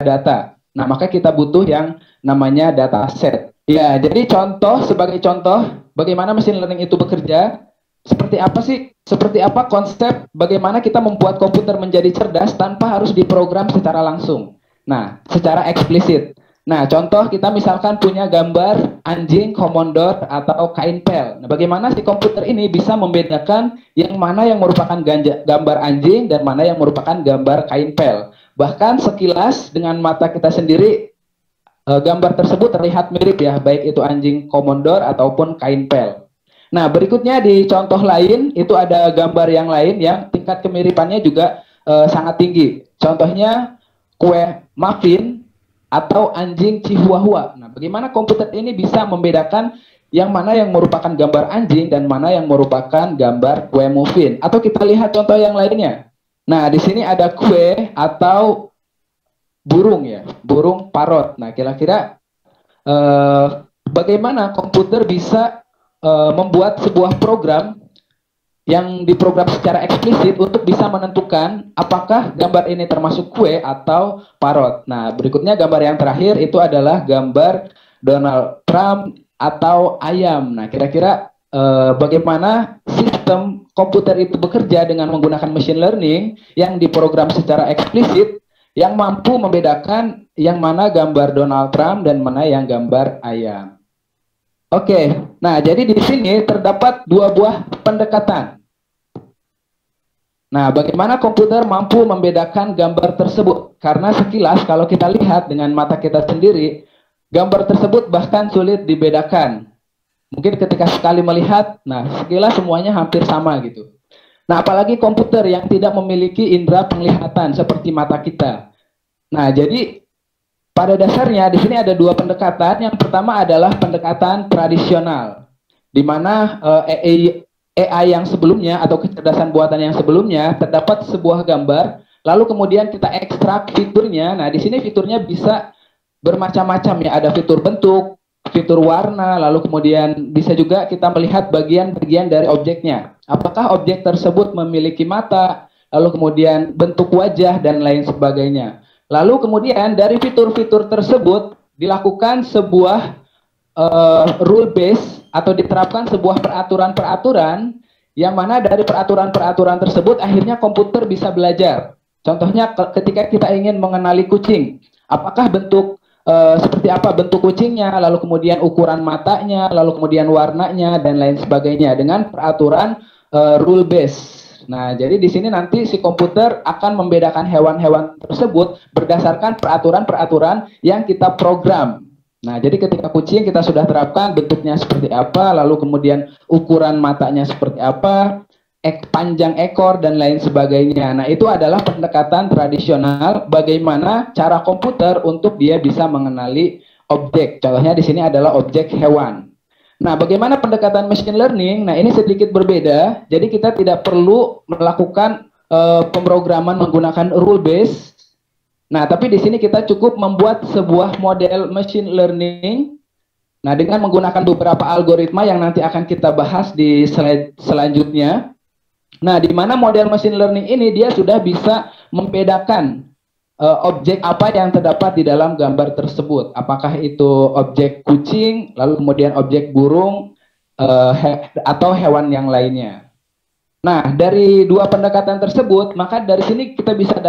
data. Nah, maka kita butuh yang namanya dataset. Ya, jadi sebagai contoh bagaimana machine learning itu bekerja, seperti apa konsep bagaimana kita membuat komputer menjadi cerdas tanpa harus diprogram secara langsung. Nah, secara eksplisit. Nah, contoh kita misalkan punya gambar anjing komondor atau kain pel. Nah, bagaimana si komputer ini bisa membedakan yang mana yang merupakan gambar anjing dan mana yang merupakan gambar kain pel. Bahkan sekilas dengan mata kita sendiri, gambar tersebut terlihat mirip ya, baik itu anjing komondor ataupun kain pel. Nah, berikutnya di contoh lain, itu ada gambar yang lain yang tingkat kemiripannya juga sangat tinggi. Contohnya kue muffin atau anjing chihuahua. Nah, bagaimana komputer ini bisa membedakan yang mana yang merupakan gambar anjing dan mana yang merupakan gambar kue muffin? Atau kita lihat contoh yang lainnya. Nah, di sini ada kue atau burung ya, burung parrot. Nah, kira-kira bagaimana komputer bisa membuat sebuah program yang diprogram secara eksplisit untuk bisa menentukan apakah gambar ini termasuk kue atau parrot. Nah, berikutnya gambar yang terakhir itu adalah gambar Donald Trump atau ayam. Nah, kira-kira bagaimana sistem komputer itu bekerja dengan menggunakan machine learning yang diprogram secara eksplisit yang mampu membedakan yang mana gambar Donald Trump dan mana yang gambar ayam. Oke, nah jadi di sini terdapat dua buah pendekatan. Nah, bagaimana komputer mampu membedakan gambar tersebut? Karena sekilas kalau kita lihat dengan mata kita sendiri, gambar tersebut bahkan sulit dibedakan. Mungkin ketika sekali melihat, nah sekilas semuanya hampir sama gitu. Nah, apalagi komputer yang tidak memiliki indera penglihatan seperti mata kita. Nah, jadi pada dasarnya di sini ada dua pendekatan. Yang pertama adalah pendekatan tradisional, di mana AI yang sebelumnya atau kecerdasan buatan yang sebelumnya terdapat sebuah gambar, lalu kemudian kita ekstrak fiturnya. Nah, di sini fiturnya bisa bermacam-macam ya. Ada fitur bentuk, fitur warna, lalu kemudian bisa juga kita melihat bagian-bagian dari objeknya. Apakah objek tersebut memiliki mata, lalu kemudian bentuk wajah dan lain sebagainya. Lalu kemudian dari fitur-fitur tersebut dilakukan sebuah rule base atau diterapkan sebuah peraturan-peraturan yang mana dari peraturan-peraturan tersebut akhirnya komputer bisa belajar. Contohnya ketika kita ingin mengenali kucing, apakah bentuk seperti apa bentuk kucingnya, lalu kemudian ukuran matanya, lalu kemudian warnanya dan lain sebagainya dengan peraturan rule base. Nah, jadi di sini nanti si komputer akan membedakan hewan-hewan tersebut berdasarkan peraturan-peraturan yang kita program. Nah, jadi ketika kucing kita sudah terapkan bentuknya seperti apa, lalu kemudian ukuran matanya seperti apa, panjang ekor dan lain sebagainya. Nah, itu adalah pendekatan tradisional bagaimana cara komputer untuk dia bisa mengenali objek. Contohnya di sini adalah objek hewan. Nah, bagaimana pendekatan machine learning? Nah, ini sedikit berbeda. Jadi kita tidak perlu melakukan pemrograman menggunakan rule base. Nah, tapi di sini kita cukup membuat sebuah model machine learning. Nah, dengan menggunakan beberapa algoritma yang nanti akan kita bahas di slide selanjutnya. Nah, di mana model machine learning ini dia sudah bisa membedakan objek apa yang terdapat di dalam gambar tersebut. Apakah itu objek kucing, lalu kemudian objek burung, atau hewan yang lainnya. Nah, dari dua pendekatan tersebut, maka dari sini kita bisa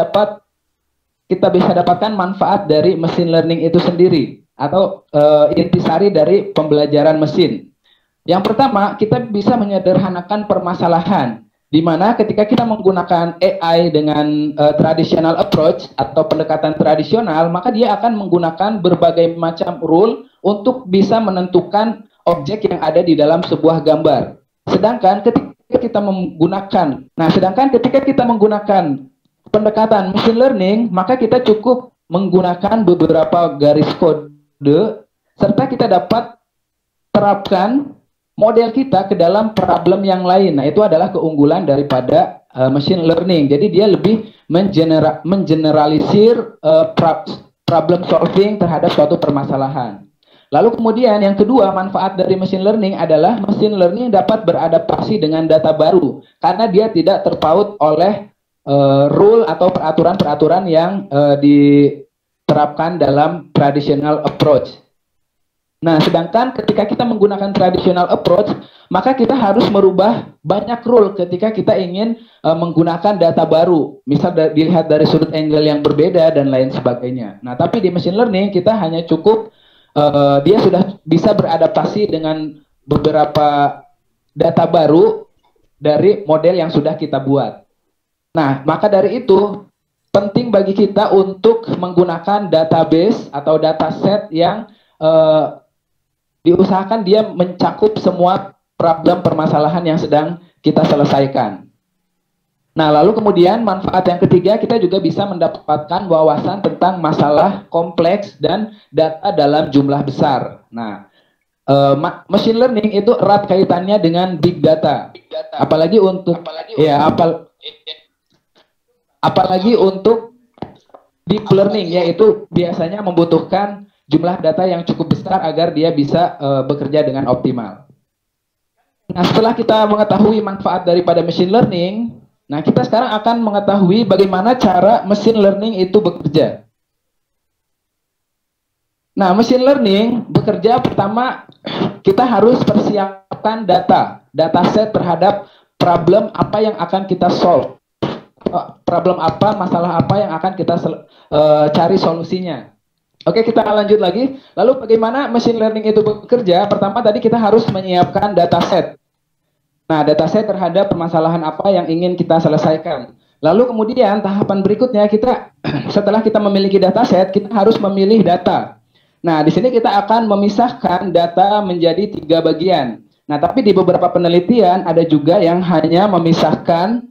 dapatkan manfaat dari machine learning itu sendiri, atau intisari dari pembelajaran mesin. Yang pertama, kita bisa menyederhanakan permasalahan. Di mana ketika kita menggunakan AI dengan traditional approach atau pendekatan tradisional, maka dia akan menggunakan berbagai macam rule untuk bisa menentukan objek yang ada di dalam sebuah gambar. Sedangkan ketika kita menggunakan pendekatan machine learning, maka kita cukup menggunakan beberapa garis kode serta kita dapat terapkan model kita ke dalam problem yang lain. Nah, itu adalah keunggulan daripada machine learning. Jadi dia lebih mengeneralisir problem solving terhadap suatu permasalahan. Lalu kemudian yang kedua, manfaat dari machine learning adalah machine learning dapat beradaptasi dengan data baru karena dia tidak terpaut oleh rule atau peraturan-peraturan yang terapkan dalam traditional approach. Nah, sedangkan ketika kita menggunakan traditional approach, maka kita harus merubah banyak rule ketika kita ingin menggunakan data baru. Misal dilihat dari sudut angle yang berbeda dan lain sebagainya. Nah, tapi di machine learning kita hanya cukup dia sudah bisa beradaptasi dengan beberapa data baru dari model yang sudah kita buat. Nah, maka dari itu penting bagi kita untuk menggunakan database atau dataset yang diusahakan dia mencakup semua problem permasalahan yang sedang kita selesaikan. Nah, lalu kemudian manfaat yang ketiga, kita juga bisa mendapatkan wawasan tentang masalah kompleks dan data dalam jumlah besar. Nah, machine learning itu erat kaitannya dengan big data. Apalagi untuk apalagi untuk deep learning, yaitu biasanya membutuhkan jumlah data yang cukup besar agar dia bisa bekerja dengan optimal. Nah, setelah kita mengetahui manfaat daripada machine learning, nah kita sekarang akan mengetahui bagaimana cara machine learning itu bekerja. Nah, machine learning bekerja pertama kita harus persiapkan dataset terhadap problem apa yang akan kita solve. Problem apa, masalah apa yang akan kita cari solusinya. Oke, kita lanjut lagi. Lalu bagaimana machine learning itu bekerja? Pertama tadi kita harus menyiapkan dataset. Nah, dataset terhadap permasalahan apa yang ingin kita selesaikan. Lalu kemudian tahapan berikutnya kita setelah kita memiliki dataset, kita harus memilih data. Nah, di sini kita akan memisahkan data menjadi 3 bagian. Nah, tapi di beberapa penelitian ada juga yang hanya memisahkan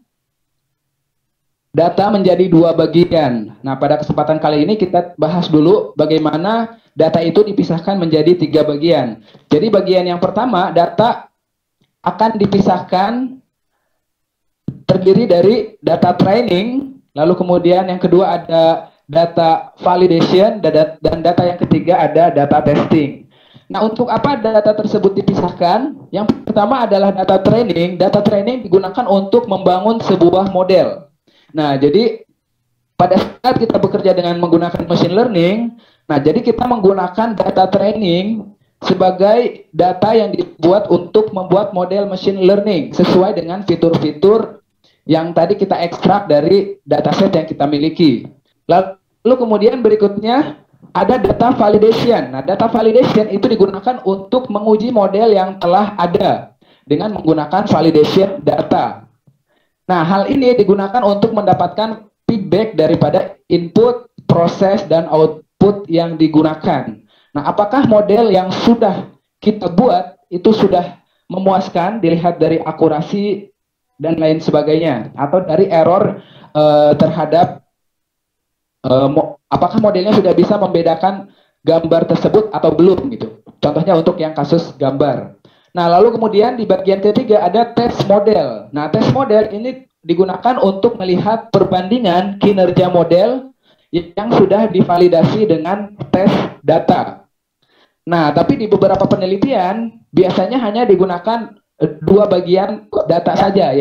data menjadi 2 bagian. Nah, pada kesempatan kali ini kita bahas dulu bagaimana data itu dipisahkan menjadi 3 bagian. Jadi bagian yang pertama, data akan dipisahkan terdiri dari data training, lalu kemudian yang kedua ada data validation, dan data yang ketiga ada data testing. Nah, untuk apa data tersebut dipisahkan? Yang pertama adalah data training. Data training digunakan untuk membangun sebuah model. Nah, jadi pada saat kita bekerja dengan menggunakan machine learning, nah jadi kita menggunakan data training sebagai data yang dibuat untuk membuat model machine learning sesuai dengan fitur-fitur yang tadi kita ekstrak dari dataset yang kita miliki. Lalu kemudian berikutnya ada data validation. Nah, data validation itu digunakan untuk menguji model yang telah ada dengan menggunakan validation data. Nah, hal ini digunakan untuk mendapatkan feedback daripada input, proses, dan output yang digunakan. Nah, apakah model yang sudah kita buat itu sudah memuaskan dilihat dari akurasi dan lain sebagainya, atau dari error terhadap apakah modelnya sudah bisa membedakan gambar tersebut atau belum gitu. Contohnya untuk yang kasus gambar. Nah, lalu kemudian di bagian ketiga ada test model. Nah, test model ini digunakan untuk melihat perbandingan kinerja model yang sudah divalidasi dengan tes data. Nah, tapi di beberapa penelitian biasanya hanya digunakan 2 bagian data saja,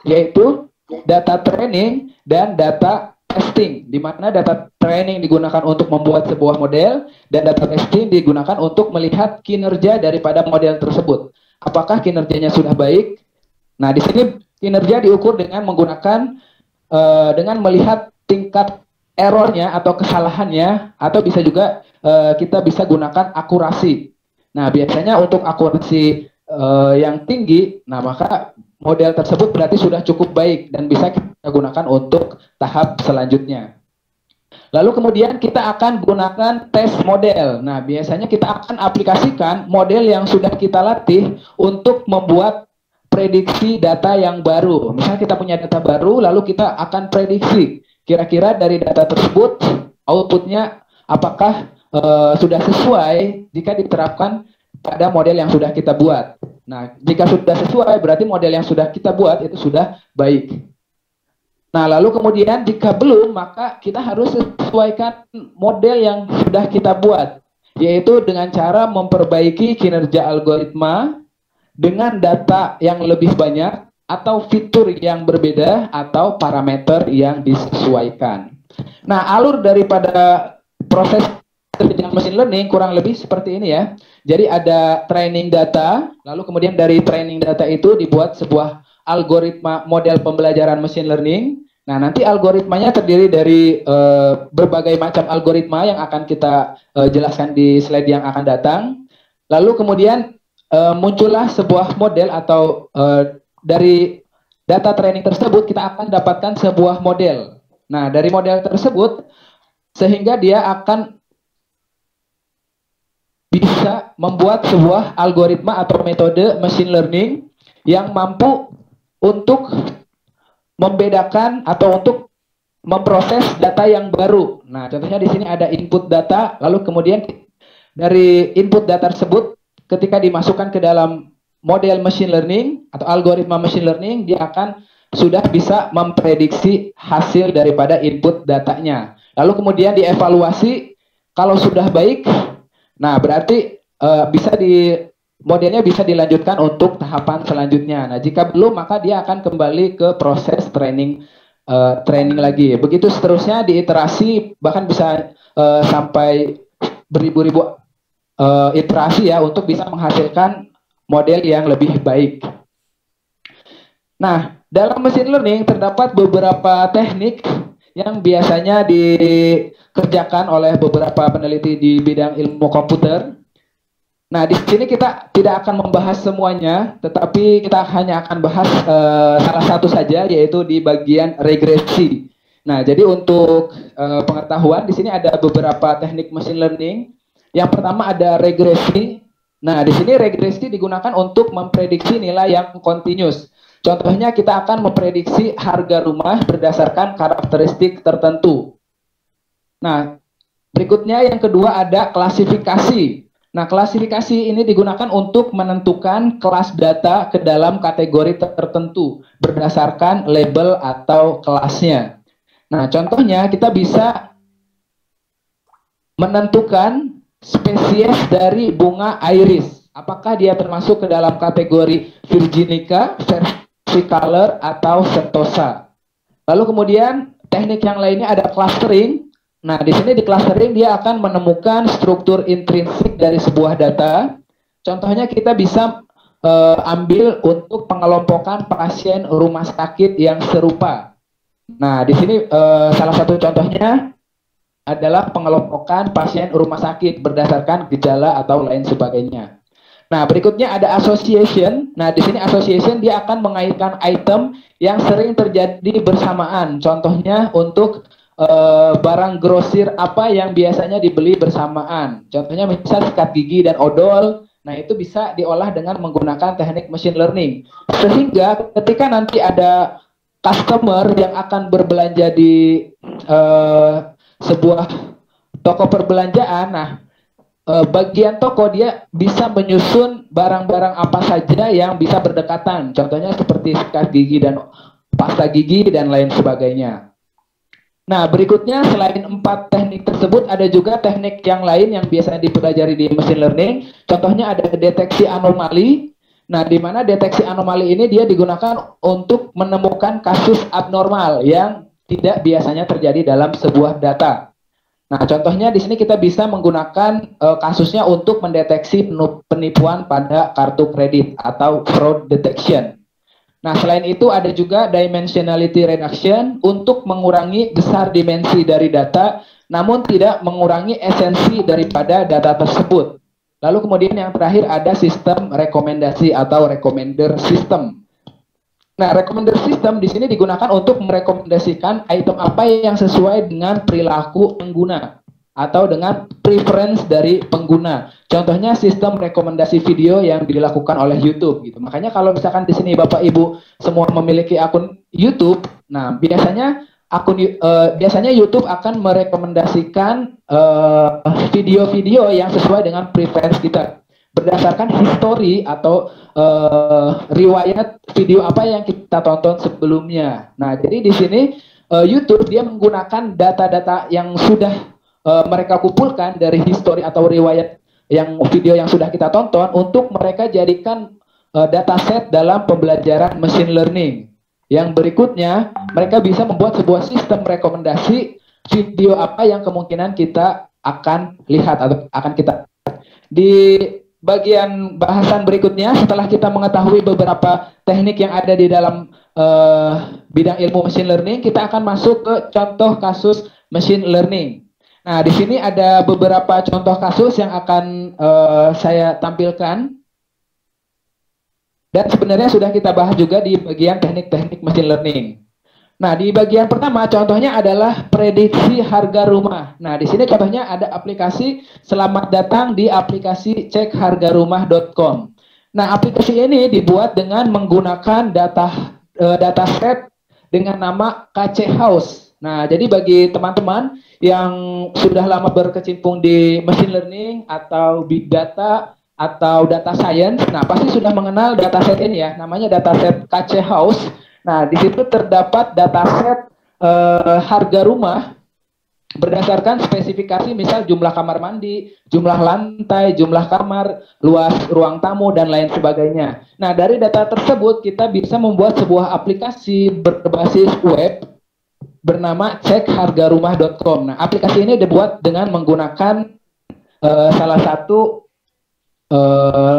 yaitu data training dan data testing, di mana data training digunakan untuk membuat sebuah model dan data testing digunakan untuk melihat kinerja daripada model tersebut. Apakah kinerjanya sudah baik? Nah, di sini kinerja diukur dengan menggunakan dengan melihat tingkat errornya atau kesalahannya, atau bisa juga kita bisa gunakan akurasi. Nah, biasanya untuk akurasi yang tinggi, nah maka model tersebut berarti sudah cukup baik dan bisa kita gunakan untuk tahap selanjutnya. Lalu kemudian kita akan gunakan test model. Nah, biasanya kita akan aplikasikan model yang sudah kita latih untuk membuat prediksi data yang baru. Misalnya kita punya data baru, lalu kita akan prediksi kira-kira dari data tersebut outputnya apakah sudah sesuai jika diterapkan pada model yang sudah kita buat. Nah, jika sudah sesuai berarti model yang sudah kita buat itu sudah baik. Nah, lalu kemudian jika belum, maka kita harus sesuaikan model yang sudah kita buat, yaitu dengan cara memperbaiki kinerja algoritma dengan data yang lebih banyak, atau fitur yang berbeda, atau parameter yang disesuaikan. Nah, alur daripada proses kerja machine learning kurang lebih seperti ini ya. Jadi ada training data, lalu kemudian dari training data itu dibuat sebuah algoritma model pembelajaran machine learning. Nah, nanti algoritmanya terdiri dari berbagai macam algoritma yang akan kita jelaskan di slide yang akan datang. Lalu kemudian muncullah sebuah model atau dari data training tersebut kita akan dapatkan sebuah model. Nah, dari model tersebut sehingga dia akan bisa membuat sebuah algoritma atau metode machine learning yang mampu untuk membedakan atau untuk memproses data yang baru. Nah, contohnya di sini ada input data, lalu kemudian dari input data tersebut ketika dimasukkan ke dalam model machine learning atau algoritma machine learning, dia akan sudah bisa memprediksi hasil daripada input datanya. Lalu kemudian dievaluasi, kalau sudah baik, nah berarti modelnya bisa dilanjutkan untuk tahapan selanjutnya. Nah, jika belum maka dia akan kembali ke proses training lagi. Begitu seterusnya diiterasi, bahkan bisa sampai beribu-ribu iterasi ya untuk bisa menghasilkan model yang lebih baik. Nah, dalam machine learning terdapat beberapa teknik yang biasanya dikerjakan oleh beberapa peneliti di bidang ilmu komputer. Nah, di sini kita tidak akan membahas semuanya, tetapi kita hanya akan bahas salah satu saja, yaitu di bagian regresi. Nah, jadi untuk pengetahuan, di sini ada beberapa teknik machine learning. Yang pertama ada regresi. Nah, di sini regresi digunakan untuk memprediksi nilai yang continuous. Contohnya kita akan memprediksi harga rumah berdasarkan karakteristik tertentu. Nah, berikutnya yang kedua ada klasifikasi. Nah, klasifikasi ini digunakan untuk menentukan kelas data ke dalam kategori tertentu berdasarkan label atau kelasnya. Nah, contohnya kita bisa menentukan spesies dari bunga iris. Apakah dia termasuk ke dalam kategori Virginica, Versicolor, atau Sentosa. Lalu kemudian teknik yang lainnya ada clustering. Nah, di sini di clustering dia akan menemukan struktur intrinsik dari sebuah data. Contohnya kita bisa ambil untuk pengelompokan pasien rumah sakit yang serupa. Nah, di sini salah satu contohnya adalah pengelompokan pasien rumah sakit berdasarkan gejala atau lain sebagainya. Nah, berikutnya ada association. Nah, di sini association dia akan mengaitkan item yang sering terjadi bersamaan. Contohnya untuk barang grosir apa yang biasanya dibeli bersamaan. Contohnya misal sikat gigi dan odol. Nah, itu bisa diolah dengan menggunakan teknik machine learning. Sehingga ketika nanti ada customer yang akan berbelanja di sebuah toko perbelanjaan, nah bagian toko dia bisa menyusun barang-barang apa saja yang bisa berdekatan. Contohnya seperti sikat gigi dan pasta gigi dan lain sebagainya. Nah, berikutnya selain 4 teknik tersebut ada juga teknik yang lain yang biasa dipelajari di machine learning. Contohnya ada deteksi anomali. Nah, di mana deteksi anomali ini dia digunakan untuk menemukan kasus abnormal yang tidak biasanya terjadi dalam sebuah data. Nah, contohnya di sini kita bisa menggunakan kasusnya untuk mendeteksi penipuan pada kartu kredit atau fraud detection. Nah, selain itu ada juga dimensionality reduction untuk mengurangi besar dimensi dari data, namun tidak mengurangi esensi daripada data tersebut. Lalu kemudian yang terakhir ada sistem rekomendasi atau recommender system. Nah, recommender system di sini digunakan untuk merekomendasikan item apa yang sesuai dengan perilaku pengguna atau dengan preference dari pengguna. Contohnya sistem rekomendasi video yang dilakukan oleh YouTube gitu. Makanya kalau misalkan di sini Bapak Ibu semua memiliki akun YouTube, nah biasanya biasanya YouTube akan merekomendasikan video-video yang sesuai dengan preference kita berdasarkan history atau riwayat video apa yang kita tonton sebelumnya. Nah, jadi di sini YouTube dia menggunakan data-data yang sudah mereka kumpulkan dari history atau riwayat yang video yang sudah kita tonton untuk mereka jadikan dataset dalam pembelajaran machine learning. Yang berikutnya, mereka bisa membuat sebuah sistem rekomendasi video apa yang kemungkinan kita akan lihat atau akan kita di bagian bahasan berikutnya. Setelah kita mengetahui beberapa teknik yang ada di dalam bidang ilmu machine learning, kita akan masuk ke contoh kasus machine learning. Nah, di sini ada beberapa contoh kasus yang akan saya tampilkan. Dan sebenarnya sudah kita bahas juga di bagian teknik-teknik machine learning. Nah, di bagian pertama contohnya adalah prediksi harga rumah. Nah, di sini contohnya ada aplikasi selamat datang di aplikasi cekhargarumah.com. Nah, aplikasi ini dibuat dengan menggunakan dataset dengan nama KC House. Nah, jadi bagi teman-teman yang sudah lama berkecimpung di machine learning atau big data atau data science, nah pasti sudah mengenal dataset ini ya, namanya dataset KC House. Nah, di situ terdapat dataset harga rumah berdasarkan spesifikasi, misal jumlah kamar mandi, jumlah lantai, jumlah kamar, luas ruang tamu, dan lain sebagainya. Nah, dari data tersebut kita bisa membuat sebuah aplikasi berbasis web bernama cekhargarumah.com. Nah, aplikasi ini dibuat dengan menggunakan salah satu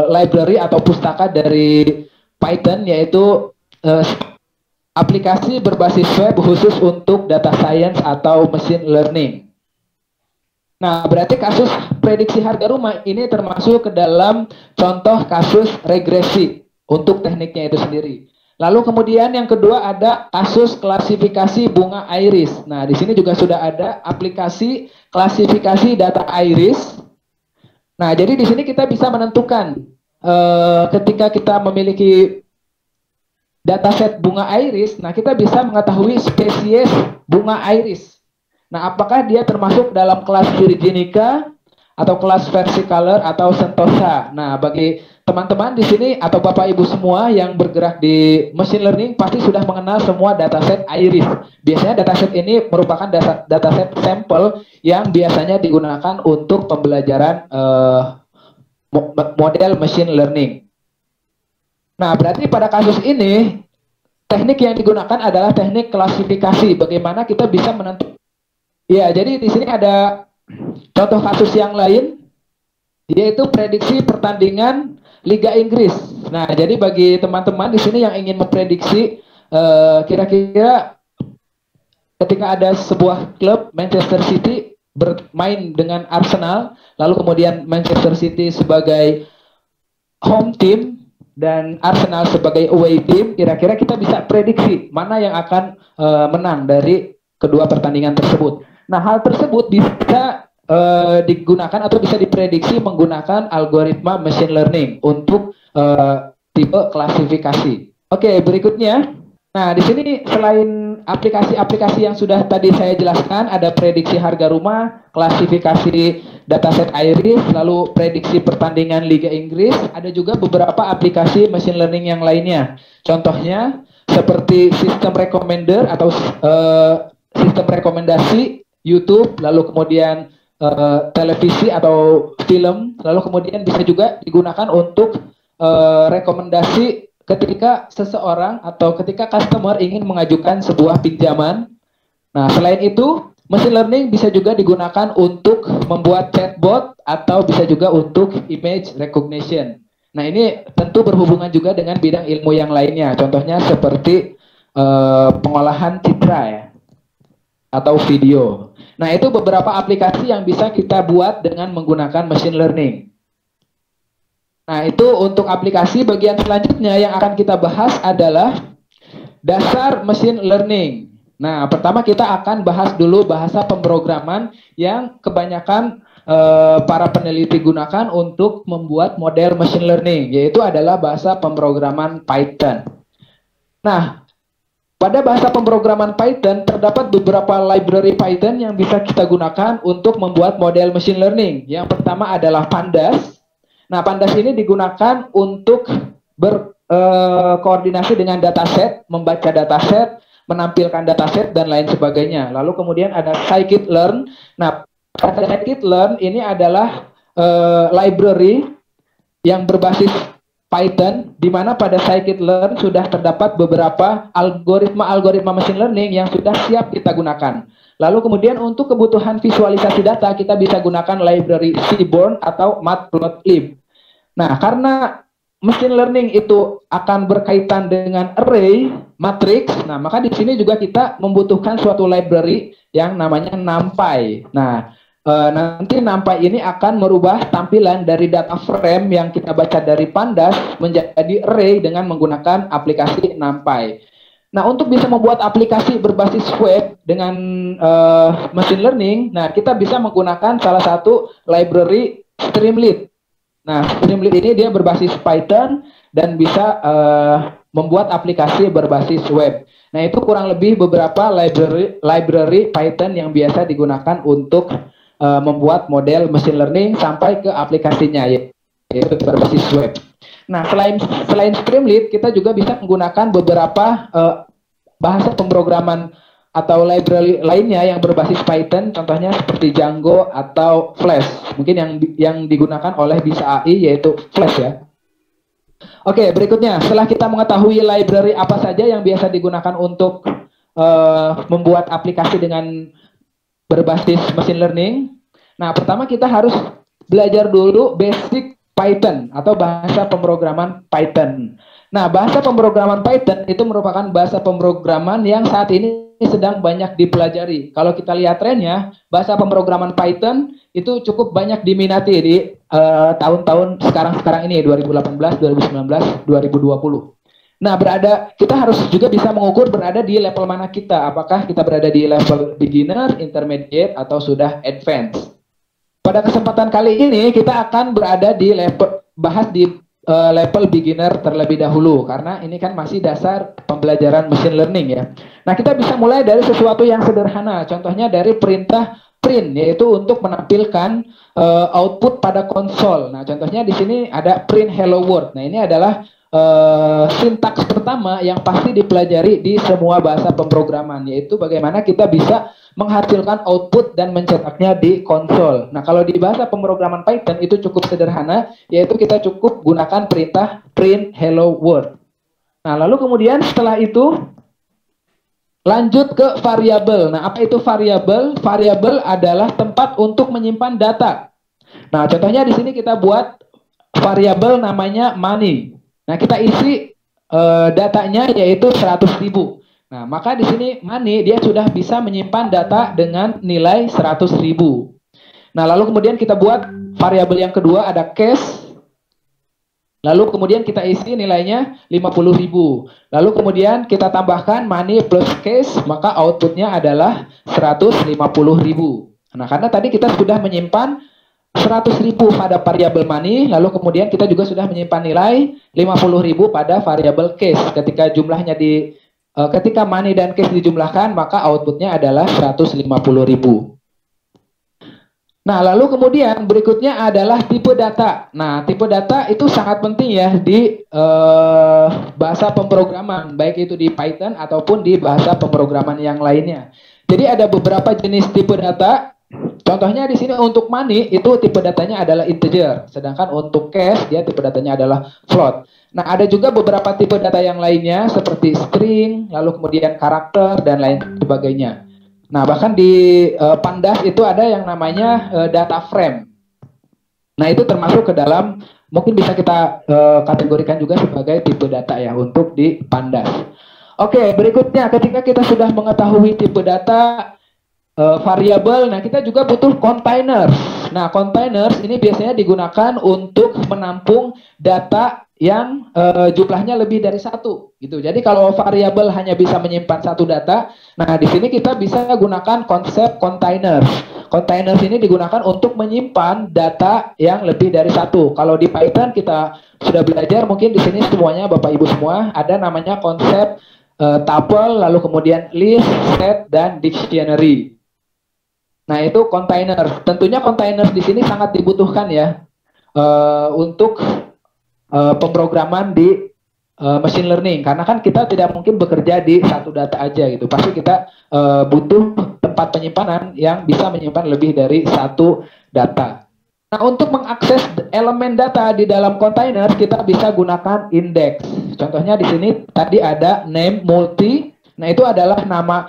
library atau pustaka dari Python, yaitu aplikasi berbasis web khusus untuk data science atau machine learning. Nah, berarti kasus prediksi harga rumah ini termasuk ke dalam contoh kasus regresi untuk tekniknya itu sendiri. Lalu kemudian yang kedua ada kasus klasifikasi bunga iris. Nah, di sini juga sudah ada aplikasi klasifikasi data iris. Nah, jadi di sini kita bisa menentukan ketika kita memiliki dataset bunga iris, nah kita bisa mengetahui spesies bunga iris. Nah, apakah dia termasuk dalam kelas Virginica atau kelas versicolor atau sentosa. Nah, bagi teman-teman di sini atau Bapak Ibu semua yang bergerak di machine learning pasti sudah mengenal semua dataset iris. Biasanya dataset ini merupakan dataset sampel yang biasanya digunakan untuk pembelajaran model machine learning. Nah, berarti pada kasus ini teknik yang digunakan adalah teknik klasifikasi. Bagaimana kita bisa menentukan? Ya, jadi di sini ada contoh kasus yang lain, yaitu prediksi pertandingan Liga Inggris. Nah, jadi bagi teman-teman di sini yang ingin memprediksi kira-kira ketika ada sebuah klub Manchester City bermain dengan Arsenal, lalu kemudian Manchester City sebagai home team dan Arsenal sebagai away team, kira-kira kita bisa prediksi mana yang akan menang dari kedua pertandingan tersebut. Nah, hal tersebut bisa digunakan atau bisa diprediksi menggunakan algoritma machine learning untuk tipe klasifikasi. Oke, berikutnya. Nah, di sini selain aplikasi-aplikasi yang sudah tadi saya jelaskan, ada prediksi harga rumah, klasifikasi dataset iris, lalu prediksi pertandingan Liga Inggris, ada juga beberapa aplikasi machine learning yang lainnya. Contohnya seperti sistem recommender atau sistem rekomendasi YouTube, lalu kemudian televisi atau film, lalu kemudian bisa juga digunakan untuk rekomendasi ketika seseorang atau ketika customer ingin mengajukan sebuah pinjaman. Nah, selain itu, machine learning bisa juga digunakan untuk membuat chatbot atau bisa juga untuk image recognition. Nah, ini tentu berhubungan juga dengan bidang ilmu yang lainnya. Contohnya seperti pengolahan citra ya, atau video. Nah, itu beberapa aplikasi yang bisa kita buat dengan menggunakan machine learning. Nah, itu untuk aplikasi. Bagian selanjutnya yang akan kita bahas adalah dasar machine learning. Nah, pertama kita akan bahas dulu bahasa pemrograman yang kebanyakan para peneliti gunakan untuk membuat model machine learning, yaitu adalah bahasa pemrograman Python. Nah, pada bahasa pemrograman Python terdapat beberapa library Python yang bisa kita gunakan untuk membuat model machine learning. Yang pertama adalah Pandas. Nah, Pandas ini digunakan untuk berkoordinasi dengan dataset, membaca dataset, menampilkan dataset, dan lain sebagainya. Lalu kemudian ada scikit-learn. Nah, scikit-learn ini adalah library yang berbasis Python, di mana pada scikit-learn sudah terdapat beberapa algoritma machine learning yang sudah siap kita gunakan. Lalu kemudian untuk kebutuhan visualisasi data, kita bisa gunakan library Seaborn atau Matplotlib. Nah, karena machine learning itu akan berkaitan dengan array, matrix, nah maka di sini juga kita membutuhkan suatu library yang namanya NumPy. Nah, nanti NumPy ini akan merubah tampilan dari data frame yang kita baca dari Pandas menjadi array dengan menggunakan aplikasi NumPy. Nah, untuk bisa membuat aplikasi berbasis web dengan machine learning, nah kita bisa menggunakan salah satu library Streamlit. Nah, Streamlit ini dia berbasis Python dan bisa membuat aplikasi berbasis web. Nah, itu kurang lebih beberapa library Python yang biasa digunakan untuk membuat model machine learning sampai ke aplikasinya, yaitu berbasis web. Nah, selain Streamlit, kita juga bisa menggunakan beberapa bahasa pemrograman atau library lainnya yang berbasis Python, contohnya seperti Django atau Flash. Mungkin yang digunakan oleh BISA AI yaitu Flash ya. Oke, berikutnya setelah kita mengetahui library apa saja yang biasa digunakan untuk membuat aplikasi dengan berbasis machine learning. Nah, pertama kita harus belajar dulu basic Python atau bahasa pemrograman Python. Nah, bahasa pemrograman Python itu merupakan bahasa pemrograman yang saat ini sedang banyak dipelajari. Kalau kita lihat trennya, bahasa pemrograman Python itu cukup banyak diminati di tahun-tahun sekarang ini, 2018, 2019, 2020. Nah, kita harus juga bisa mengukur berada di level mana kita. Apakah kita berada di level beginner, intermediate, atau sudah advance. Pada kesempatan kali ini, kita akan berada di level beginner terlebih dahulu. Karena ini kan masih dasar pembelajaran machine learning ya. Nah, kita bisa mulai dari sesuatu yang sederhana. Contohnya dari perintah print, yaitu untuk menampilkan output pada konsol. Nah, contohnya di sini ada print hello world. Nah, ini adalah sintaks pertama yang pasti dipelajari di semua bahasa pemrograman, yaitu bagaimana kita bisa menghasilkan output dan mencetaknya di konsol. Nah, kalau di bahasa pemrograman Python itu cukup sederhana, yaitu kita cukup gunakan perintah print hello world. Nah, lalu kemudian setelah itu lanjut ke variabel. Nah, apa itu variabel? Variabel adalah tempat untuk menyimpan data. Nah, contohnya di sini kita buat variabel namanya money. Nah, kita isi datanya yaitu 100.000. Nah, maka di sini money dia sudah bisa menyimpan data dengan nilai 100.000. Nah, lalu kemudian kita buat variabel yang kedua ada cash. Lalu kemudian kita isi nilainya 50.000. Lalu kemudian kita tambahkan money plus cash, maka outputnya adalah 150.000. Nah, karena tadi kita sudah menyimpan 100.000 pada variabel money, lalu kemudian kita juga sudah menyimpan nilai 50.000 pada variabel cash. Ketika money dan cash dijumlahkan, maka outputnya adalah 150.000. Nah, lalu kemudian berikutnya adalah tipe data. Nah, tipe data itu sangat penting ya di bahasa pemrograman, baik itu di Python ataupun di bahasa pemrograman yang lainnya. Jadi ada beberapa jenis tipe data. Contohnya di sini untuk money itu tipe datanya adalah integer, sedangkan untuk cash dia tipe datanya adalah float. Nah, ada juga beberapa tipe data yang lainnya seperti string, lalu kemudian karakter dan lain sebagainya. Nah, bahkan di Pandas itu ada yang namanya data frame. Nah, itu termasuk ke dalam, mungkin bisa kita kategorikan juga sebagai tipe data ya untuk di Pandas. Oke, berikutnya ketika kita sudah mengetahui tipe data, variabel, nah kita juga butuh containers. Nah, containers ini biasanya digunakan untuk menampung data yang jumlahnya lebih dari satu, gitu. Jadi kalau variabel hanya bisa menyimpan satu data, nah di sini kita bisa gunakan konsep containers. Containers ini digunakan untuk menyimpan data yang lebih dari satu. Kalau di Python kita sudah belajar, mungkin di sini semuanya Bapak Ibu semua ada namanya konsep tuple, lalu kemudian list, set, dan dictionary. Nah, itu container. Tentunya container di sini sangat dibutuhkan ya untuk pemrograman di machine learning. Karena kan kita tidak mungkin bekerja di satu data aja gitu. Pasti kita butuh tempat penyimpanan yang bisa menyimpan lebih dari satu data. Nah, untuk mengakses elemen data di dalam kontainer, kita bisa gunakan index. Contohnya di sini tadi ada name multi. Nah, itu adalah nama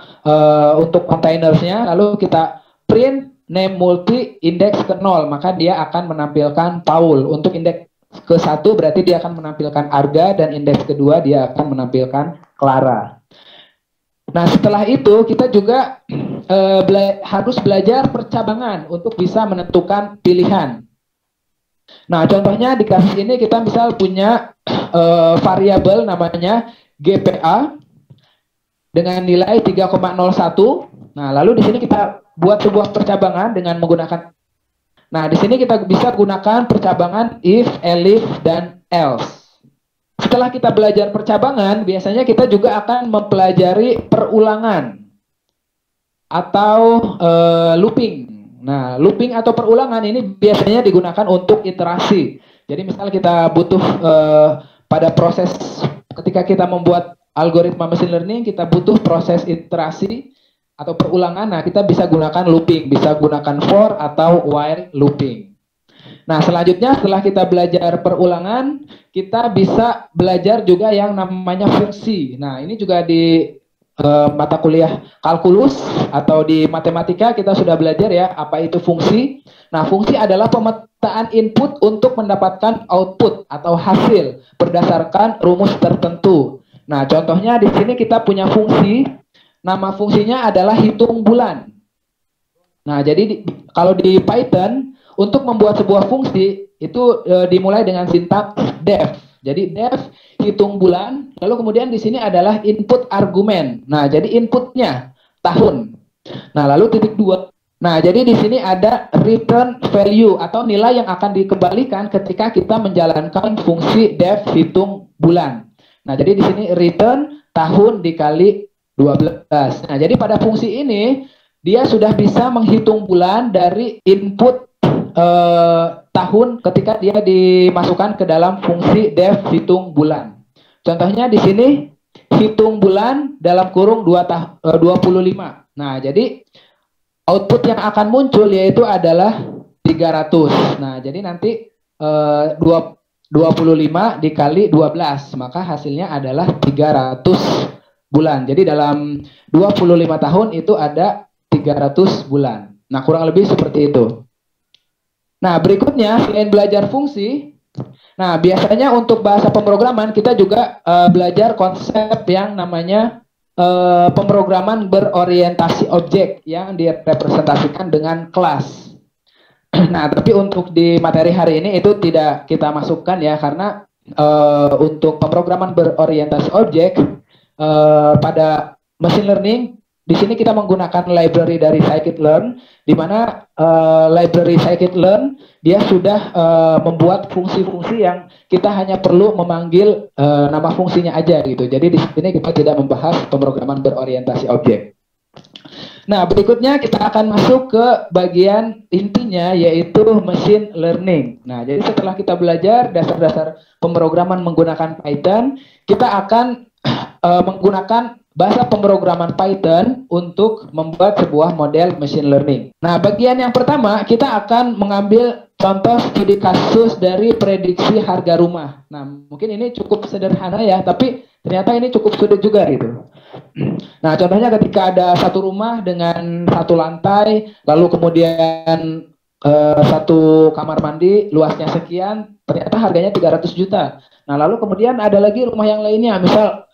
untuk kontainernya. Lalu kita print name multi index ke 0, maka dia akan menampilkan Paul. Untuk indeks ke 1 berarti dia akan menampilkan Arga, dan indeks kedua dia akan menampilkan Clara. Nah, setelah itu kita juga harus belajar percabangan untuk bisa menentukan pilihan. Nah, contohnya di kasus ini kita misal punya variabel namanya GPA dengan nilai 3,01. Nah, lalu di sini kita buat sebuah percabangan dengan menggunakan. Nah, di sini kita bisa gunakan percabangan if, elif, dan else. Setelah kita belajar percabangan, biasanya kita juga akan mempelajari perulangan atau looping. Nah, looping atau perulangan ini biasanya digunakan untuk iterasi. Jadi misal kita butuh pada proses ketika kita membuat algoritma machine learning, kita butuh proses iterasi atau perulangan. Nah, kita bisa gunakan looping, bisa gunakan for atau while looping. Nah, selanjutnya setelah kita belajar perulangan, kita bisa belajar juga yang namanya fungsi. Nah, ini juga di mata kuliah kalkulus atau di matematika kita sudah belajar ya, apa itu fungsi. Nah, fungsi adalah pemetaan input untuk mendapatkan output atau hasil berdasarkan rumus tertentu. Nah, contohnya di sini kita punya fungsi, nama fungsinya adalah hitung bulan. Nah, jadi kalau di Python, untuk membuat sebuah fungsi itu dimulai dengan sintaks def. Jadi def hitung bulan, lalu kemudian di sini adalah input argumen. Nah, jadi inputnya tahun. Nah, lalu titik 2. Nah, jadi di sini ada return value atau nilai yang akan dikembalikan ketika kita menjalankan fungsi def hitung bulan. Nah, jadi di sini return tahun dikali 12. Nah, jadi pada fungsi ini dia sudah bisa menghitung bulan dari input tahun ketika dia dimasukkan ke dalam fungsi def hitung bulan. Contohnya di sini hitung bulan dalam kurung 25. Nah, jadi output yang akan muncul yaitu adalah 300. Nah, jadi nanti 25 dikali 12, maka hasilnya adalah 300 bulan. Jadi dalam 25 tahun itu ada 300 bulan. Nah, kurang lebih seperti itu. Nah, berikutnya selain belajar fungsi, nah biasanya untuk bahasa pemrograman kita juga belajar konsep yang namanya pemrograman berorientasi objek yang direpresentasikan dengan kelas. Nah, tapi untuk di materi hari ini itu tidak kita masukkan ya, karena untuk pemrograman berorientasi objek pada machine learning, di sini kita menggunakan library dari scikit-learn, di mana library scikit-learn dia sudah membuat fungsi-fungsi yang kita hanya perlu memanggil nama fungsinya aja gitu. Jadi di sini kita tidak membahas pemrograman berorientasi objek. Nah, berikutnya kita akan masuk ke bagian intinya, yaitu machine learning. Nah, jadi setelah kita belajar dasar-dasar pemrograman menggunakan Python, kita akan menggunakan bahasa pemrograman Python untuk membuat sebuah model machine learning. Nah, bagian yang pertama kita akan mengambil contoh studi kasus dari prediksi harga rumah. Nah, mungkin ini cukup sederhana ya, tapi ternyata ini cukup sulit juga gitu. Nah, contohnya ketika ada satu rumah dengan satu lantai, lalu kemudian satu kamar mandi, luasnya sekian, ternyata harganya 300 juta. Nah, lalu kemudian ada lagi rumah yang lainnya, misal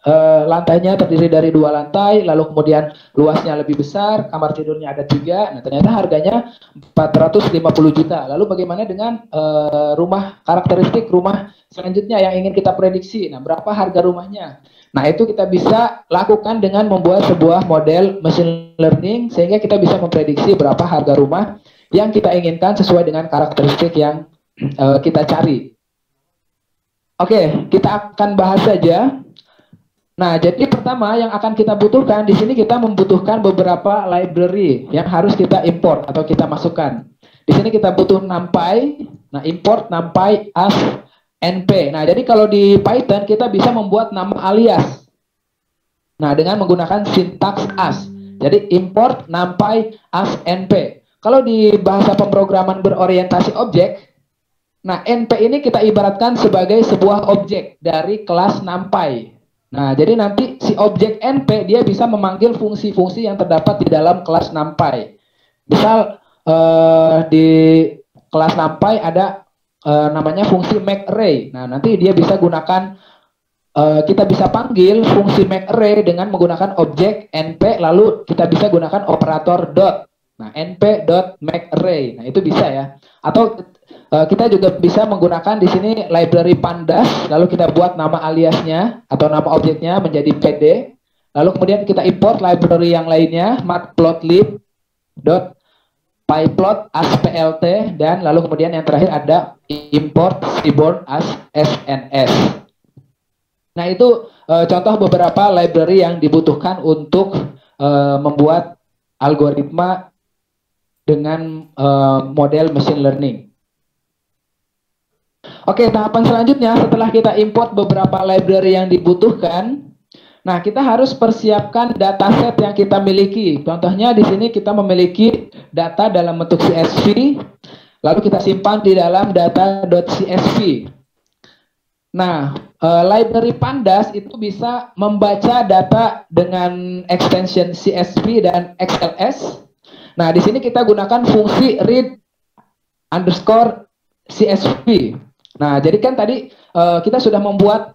lantainya terdiri dari 2 lantai, lalu kemudian luasnya lebih besar, kamar tidurnya ada 3, nah ternyata harganya 450 juta. Lalu bagaimana dengan rumah, karakteristik rumah selanjutnya yang ingin kita prediksi? Nah, berapa harga rumahnya? Nah, itu kita bisa lakukan dengan membuat sebuah model machine learning, sehingga kita bisa memprediksi berapa harga rumah yang kita inginkan sesuai dengan karakteristik yang kita cari. Oke, kita akan bahas saja. Nah, jadi pertama yang akan kita butuhkan di sini, kita membutuhkan beberapa library yang harus kita import atau kita masukkan. Di sini kita butuh NumPy. Nah, import NumPy as np. Nah, jadi kalau di Python kita bisa membuat nama alias. Nah, dengan menggunakan sintaks as. Jadi import NumPy as np. kalau di bahasa pemrograman berorientasi objek, nah NP ini kita ibaratkan sebagai sebuah objek dari kelas NumPy. Nah, jadi nanti si objek NP dia bisa memanggil fungsi-fungsi yang terdapat di dalam kelas NumPy. Misal di kelas NumPy ada namanya fungsi makeArray. Nah, nanti dia bisa gunakan kita bisa panggil fungsi makeArray dengan menggunakan objek np, lalu kita bisa gunakan operator dot. Nah, np.makeArray. Nah, itu bisa ya. Atau kita juga bisa menggunakan di sini library pandas, lalu kita buat nama aliasnya atau nama objeknya menjadi pd. Lalu kemudian kita import library yang lainnya, matplotlib.pyplot as plt, dan lalu kemudian yang terakhir ada import seaborn as sns. Nah, itu contoh beberapa library yang dibutuhkan untuk membuat algoritma dengan model machine learning. Oke, tahapan selanjutnya setelah kita import beberapa library yang dibutuhkan, nah kita harus persiapkan dataset yang kita miliki. Contohnya di sini kita memiliki data dalam bentuk CSV, lalu kita simpan di dalam data.csv. Nah, library pandas itu bisa membaca data dengan extension CSV dan XLS. Nah, di sini kita gunakan fungsi read_CSV. Nah, jadi kan tadi kita sudah membuat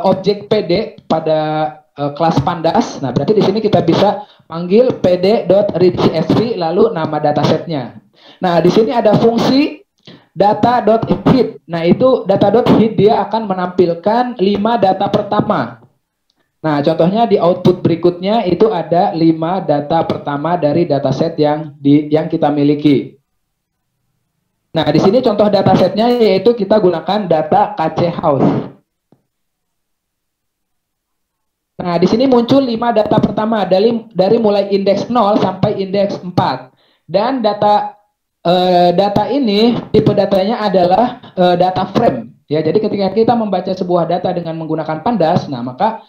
objek PD pada kelas pandas. Nah, berarti di sini kita bisa panggil pd.readCSV lalu nama datasetnya. Nah, di sini ada fungsi data.hit. Nah, itu data.hit dia akan menampilkan 5 data pertama. Nah, contohnya di output berikutnya itu ada 5 data pertama dari dataset yang kita miliki. Nah, di sini contoh datasetnya yaitu kita gunakan data KC House. Nah, di sini muncul 5 data pertama dari mulai indeks 0 sampai indeks 4. Dan data ini tipe datanya adalah data frame. Ya, jadi ketika kita membaca sebuah data dengan menggunakan pandas, nah maka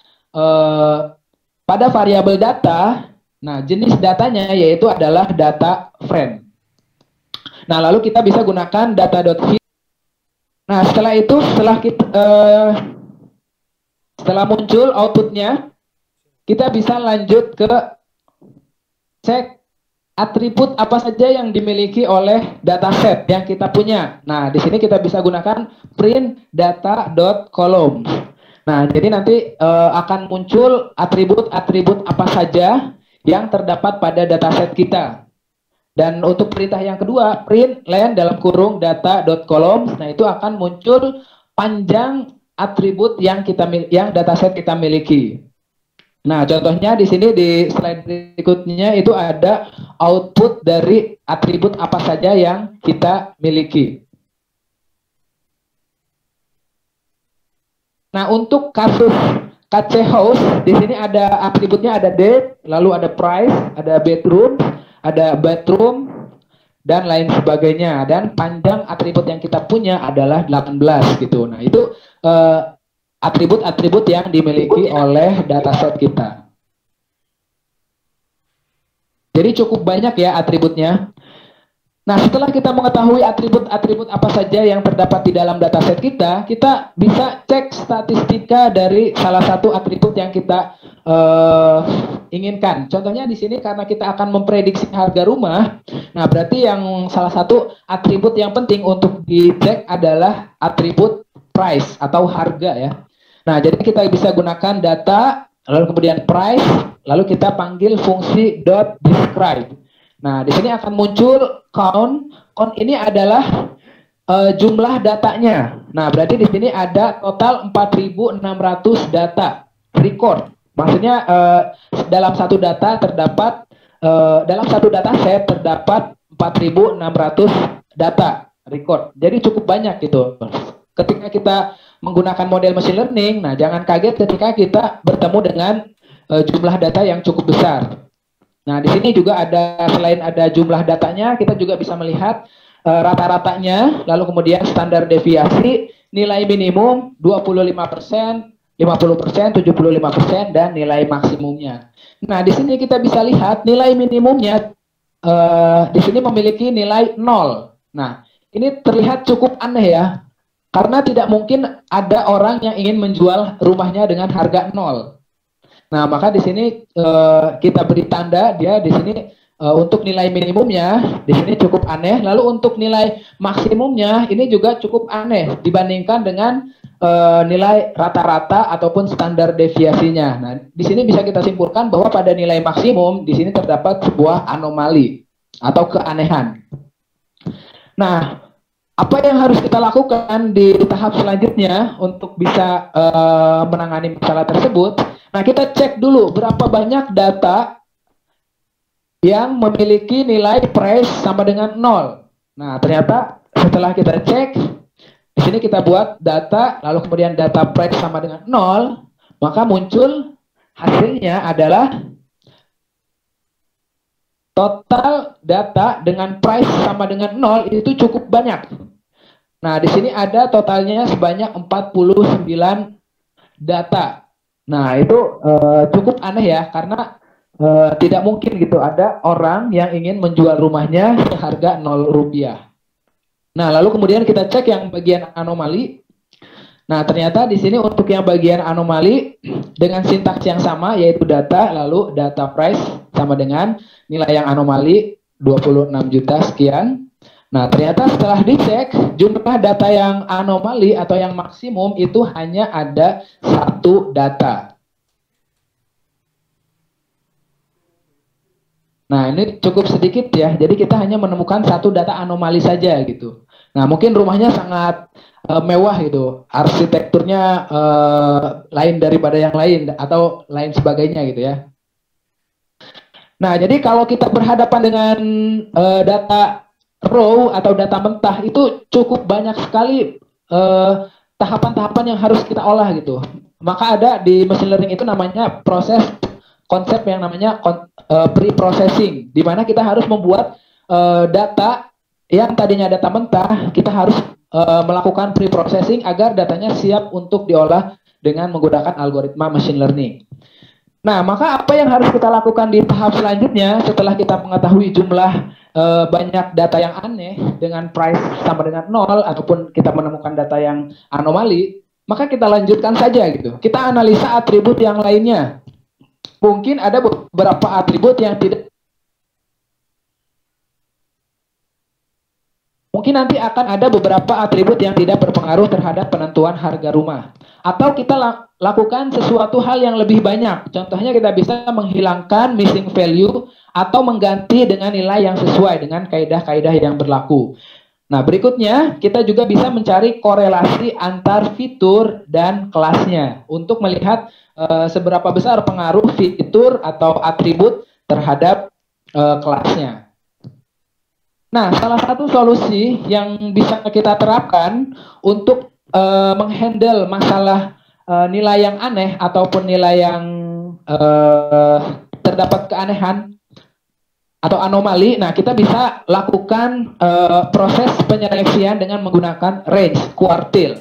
pada variabel data, nah jenis datanya yaitu adalah data frame. Nah, lalu kita bisa gunakan data.hit. Nah, setelah itu setelah muncul outputnya, kita bisa lanjut ke cek atribut apa saja yang dimiliki oleh dataset yang kita punya. Nah, di sini kita bisa gunakan print data.column. Nah, jadi nanti akan muncul atribut-atribut apa saja yang terdapat pada dataset kita. Dan untuk perintah yang kedua, print len dalam kurung data.column. Nah, itu akan muncul panjang atribut yang dataset kita miliki. Nah, contohnya di sini di slide berikutnya itu ada output dari atribut apa saja yang kita miliki. Nah, untuk kasus KC House di sini ada atributnya, ada date, lalu ada price, ada bathroom, dan lain sebagainya. Dan panjang atribut yang kita punya adalah 18 gitu. Nah, itu atribut-atribut yang dimiliki oleh dataset kita. Jadi cukup banyak ya atributnya. Nah, setelah kita mengetahui atribut-atribut apa saja yang terdapat di dalam dataset kita, kita bisa cek statistika dari salah satu atribut yang kita inginkan. Contohnya di sini karena kita akan memprediksi harga rumah, nah berarti yang salah satu atribut yang penting untuk dicek adalah atribut price atau harga ya. Nah, jadi kita bisa gunakan data, lalu kemudian price, lalu kita panggil fungsi .describe. Nah, di sini akan muncul count. Count ini adalah jumlah datanya. Nah, berarti di sini ada total 4.600 data record. Maksudnya dalam satu data dalam satu dataset terdapat 4.600 data record. Jadi cukup banyak gitu. Ketika kita menggunakan model machine learning, nah jangan kaget ketika kita bertemu dengan jumlah data yang cukup besar. Nah, di sini juga ada, selain ada jumlah datanya, kita juga bisa melihat rata-ratanya, lalu kemudian standar deviasi, nilai minimum 25%, 50%, 75%, dan nilai maksimumnya. Nah, di sini kita bisa lihat nilai minimumnya di sini memiliki nilai 0. Nah, ini terlihat cukup aneh ya. Karena tidak mungkin ada orang yang ingin menjual rumahnya dengan harga 0. Nah, maka di sini kita beri tanda dia di sini untuk nilai minimumnya di sini cukup aneh. Lalu untuk nilai maksimumnya ini juga cukup aneh dibandingkan dengan nilai rata-rata ataupun standar deviasinya. Nah, di sini bisa kita simpulkan bahwa pada nilai maksimum di sini terdapat sebuah anomali atau keanehan. Nah, apa yang harus kita lakukan di tahap selanjutnya untuk bisa menangani masalah tersebut? Nah, kita cek dulu berapa banyak data yang memiliki nilai price sama dengan 0. Nah, ternyata setelah kita cek, di sini kita buat data, lalu kemudian data price sama dengan 0, maka muncul hasilnya adalah total data dengan price sama dengan 0 itu cukup banyak. Nah, di sini ada totalnya sebanyak 49 data. Nah, itu cukup aneh ya, karena tidak mungkin gitu ada orang yang ingin menjual rumahnya seharga 0 rupiah. Nah, lalu kemudian kita cek yang bagian anomali. Nah, ternyata di sini untuk yang bagian anomali dengan sintaks yang sama yaitu data, lalu data price sama dengan nilai yang anomali 26 juta sekian. Nah, ternyata setelah dicek jumlah data yang anomali atau yang maksimum itu hanya ada 1 data. Nah, ini cukup sedikit ya. Jadi kita hanya menemukan 1 data anomali saja gitu. Nah, mungkin rumahnya sangat mewah gitu. Arsitekturnya lain daripada yang lain atau lain sebagainya gitu ya. Nah, jadi kalau kita berhadapan dengan data raw atau data mentah itu cukup banyak sekali tahapan-tahapan yang harus kita olah gitu. Maka ada di machine learning itu namanya konsep yang namanya pre-processing, di mana kita harus membuat data yang tadinya data mentah, kita harus melakukan pre-processing agar datanya siap untuk diolah dengan menggunakan algoritma machine learning. Nah, maka apa yang harus kita lakukan di tahap selanjutnya setelah kita mengetahui jumlah banyak data yang aneh dengan price sama dengan 0 ataupun kita menemukan data yang anomali, maka kita lanjutkan saja gitu. Kita analisa atribut yang lainnya. Mungkin ada beberapa atribut yang tidak, mungkin nanti akan ada beberapa atribut yang tidak berpengaruh terhadap penentuan harga rumah. Atau kita lakukan sesuatu hal yang lebih banyak. Contohnya kita bisa menghilangkan missing value atau mengganti dengan nilai yang sesuai dengan kaidah-kaidah yang berlaku. Nah, berikutnya kita juga bisa mencari korelasi antar fitur dan kelasnya untuk melihat seberapa besar pengaruh fitur atau atribut terhadap kelasnya. Nah, salah satu solusi yang bisa kita terapkan untuk menghandle masalah nilai yang aneh ataupun nilai yang terdapat keanehan atau anomali, nah kita bisa lakukan proses penyeleksian dengan menggunakan range kuartil.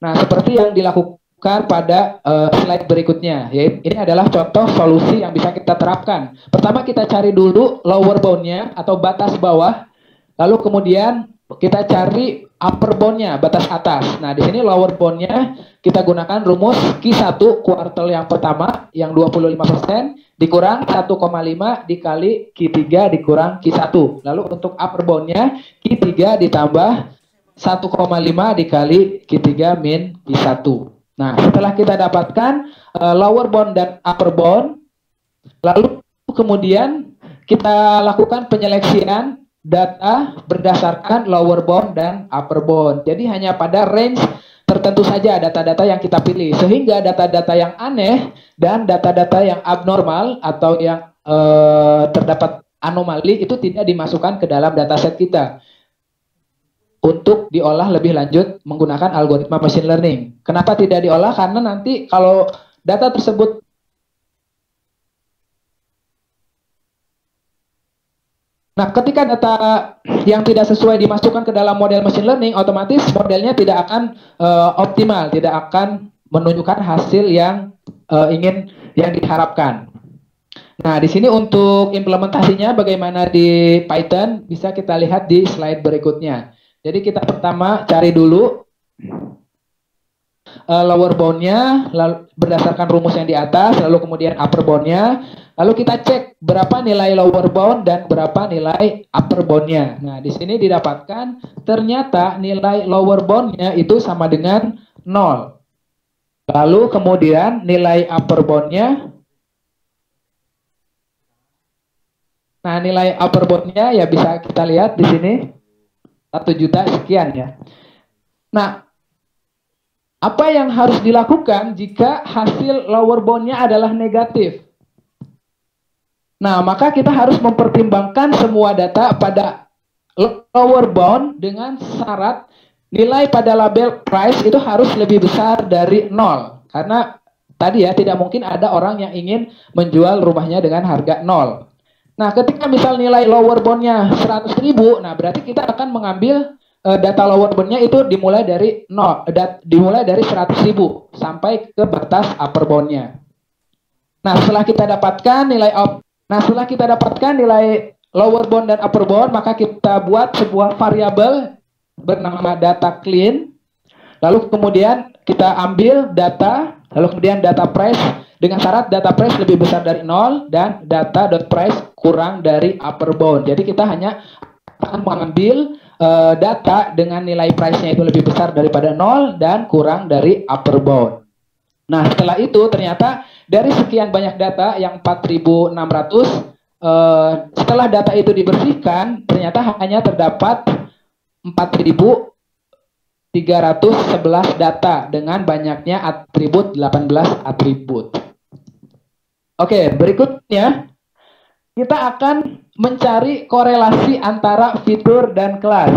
Nah, seperti yang dilakukan pada slide berikutnya, yaitu ini adalah contoh solusi yang bisa kita terapkan. Pertama kita cari dulu lower bound-nya atau batas bawah, lalu kemudian kita cari upper bound-nya, batas atas. Nah, di sini lower bound-nya kita gunakan rumus Q1 kuartal yang pertama yang 25% dikurang 1,5 dikali Q3 dikurang Q1. Lalu untuk upper bound-nya Q3 ditambah 1,5 dikali Q3 min Q1. Nah, setelah kita dapatkan lower bound dan upper bound, lalu kemudian kita lakukan penyeleksian data berdasarkan lower bound dan upper bound. Jadi hanya pada range tertentu saja data-data yang kita pilih, sehingga data-data yang aneh dan data-data yang abnormal atau yang terdapat anomali itu tidak dimasukkan ke dalam dataset kita untuk diolah lebih lanjut menggunakan algoritma machine learning. Kenapa tidak diolah? Karena nanti kalau data tersebut ketika data yang tidak sesuai dimasukkan ke dalam model machine learning, otomatis modelnya tidak akan optimal, tidak akan menunjukkan hasil yang yang diharapkan. Nah, di sini untuk implementasinya bagaimana di Python bisa kita lihat di slide berikutnya. Jadi kita pertama cari dulu lower bound-nya berdasarkan rumus yang di atas, lalu kemudian upper bound-nya, lalu kita cek berapa nilai lower bound dan berapa nilai upper bound-nya. Nah, di sini didapatkan ternyata nilai lower bound-nya itu sama dengan 0. Lalu kemudian nilai upper bound-nya, nah nilai upper bound-nya ya bisa kita lihat di sini 1 juta sekian ya. Nah, apa yang harus dilakukan jika hasil lower bound-nya adalah negatif? Nah, maka kita harus mempertimbangkan semua data pada lower bound dengan syarat nilai pada label price itu harus lebih besar dari 0. Karena tadi ya, tidak mungkin ada orang yang ingin menjual rumahnya dengan harga 0. Nah, ketika misal nilai lower bound-nya 100.000, nah berarti kita akan mengambil data lower bound-nya itu dimulai dari 0, dimulai dari 100.000 sampai ke batas upper bound-nya. Nah, setelah kita dapatkan nilai lower bound dan upper bound, maka kita buat sebuah variabel bernama data clean. Lalu kemudian kita ambil data, lalu kemudian data price dengan syarat data price lebih besar dari 0 dan data.price kurang dari upper bound. Jadi kita hanya akan mengambil data dengan nilai price-nya itu lebih besar daripada 0 dan kurang dari upper bound. Nah, setelah itu ternyata dari sekian banyak data yang 4.600, setelah data itu dibersihkan, ternyata hanya terdapat 4.311 data dengan banyaknya atribut 18 atribut. Oke, berikutnya kita akan mencari korelasi antara fitur dan kelas.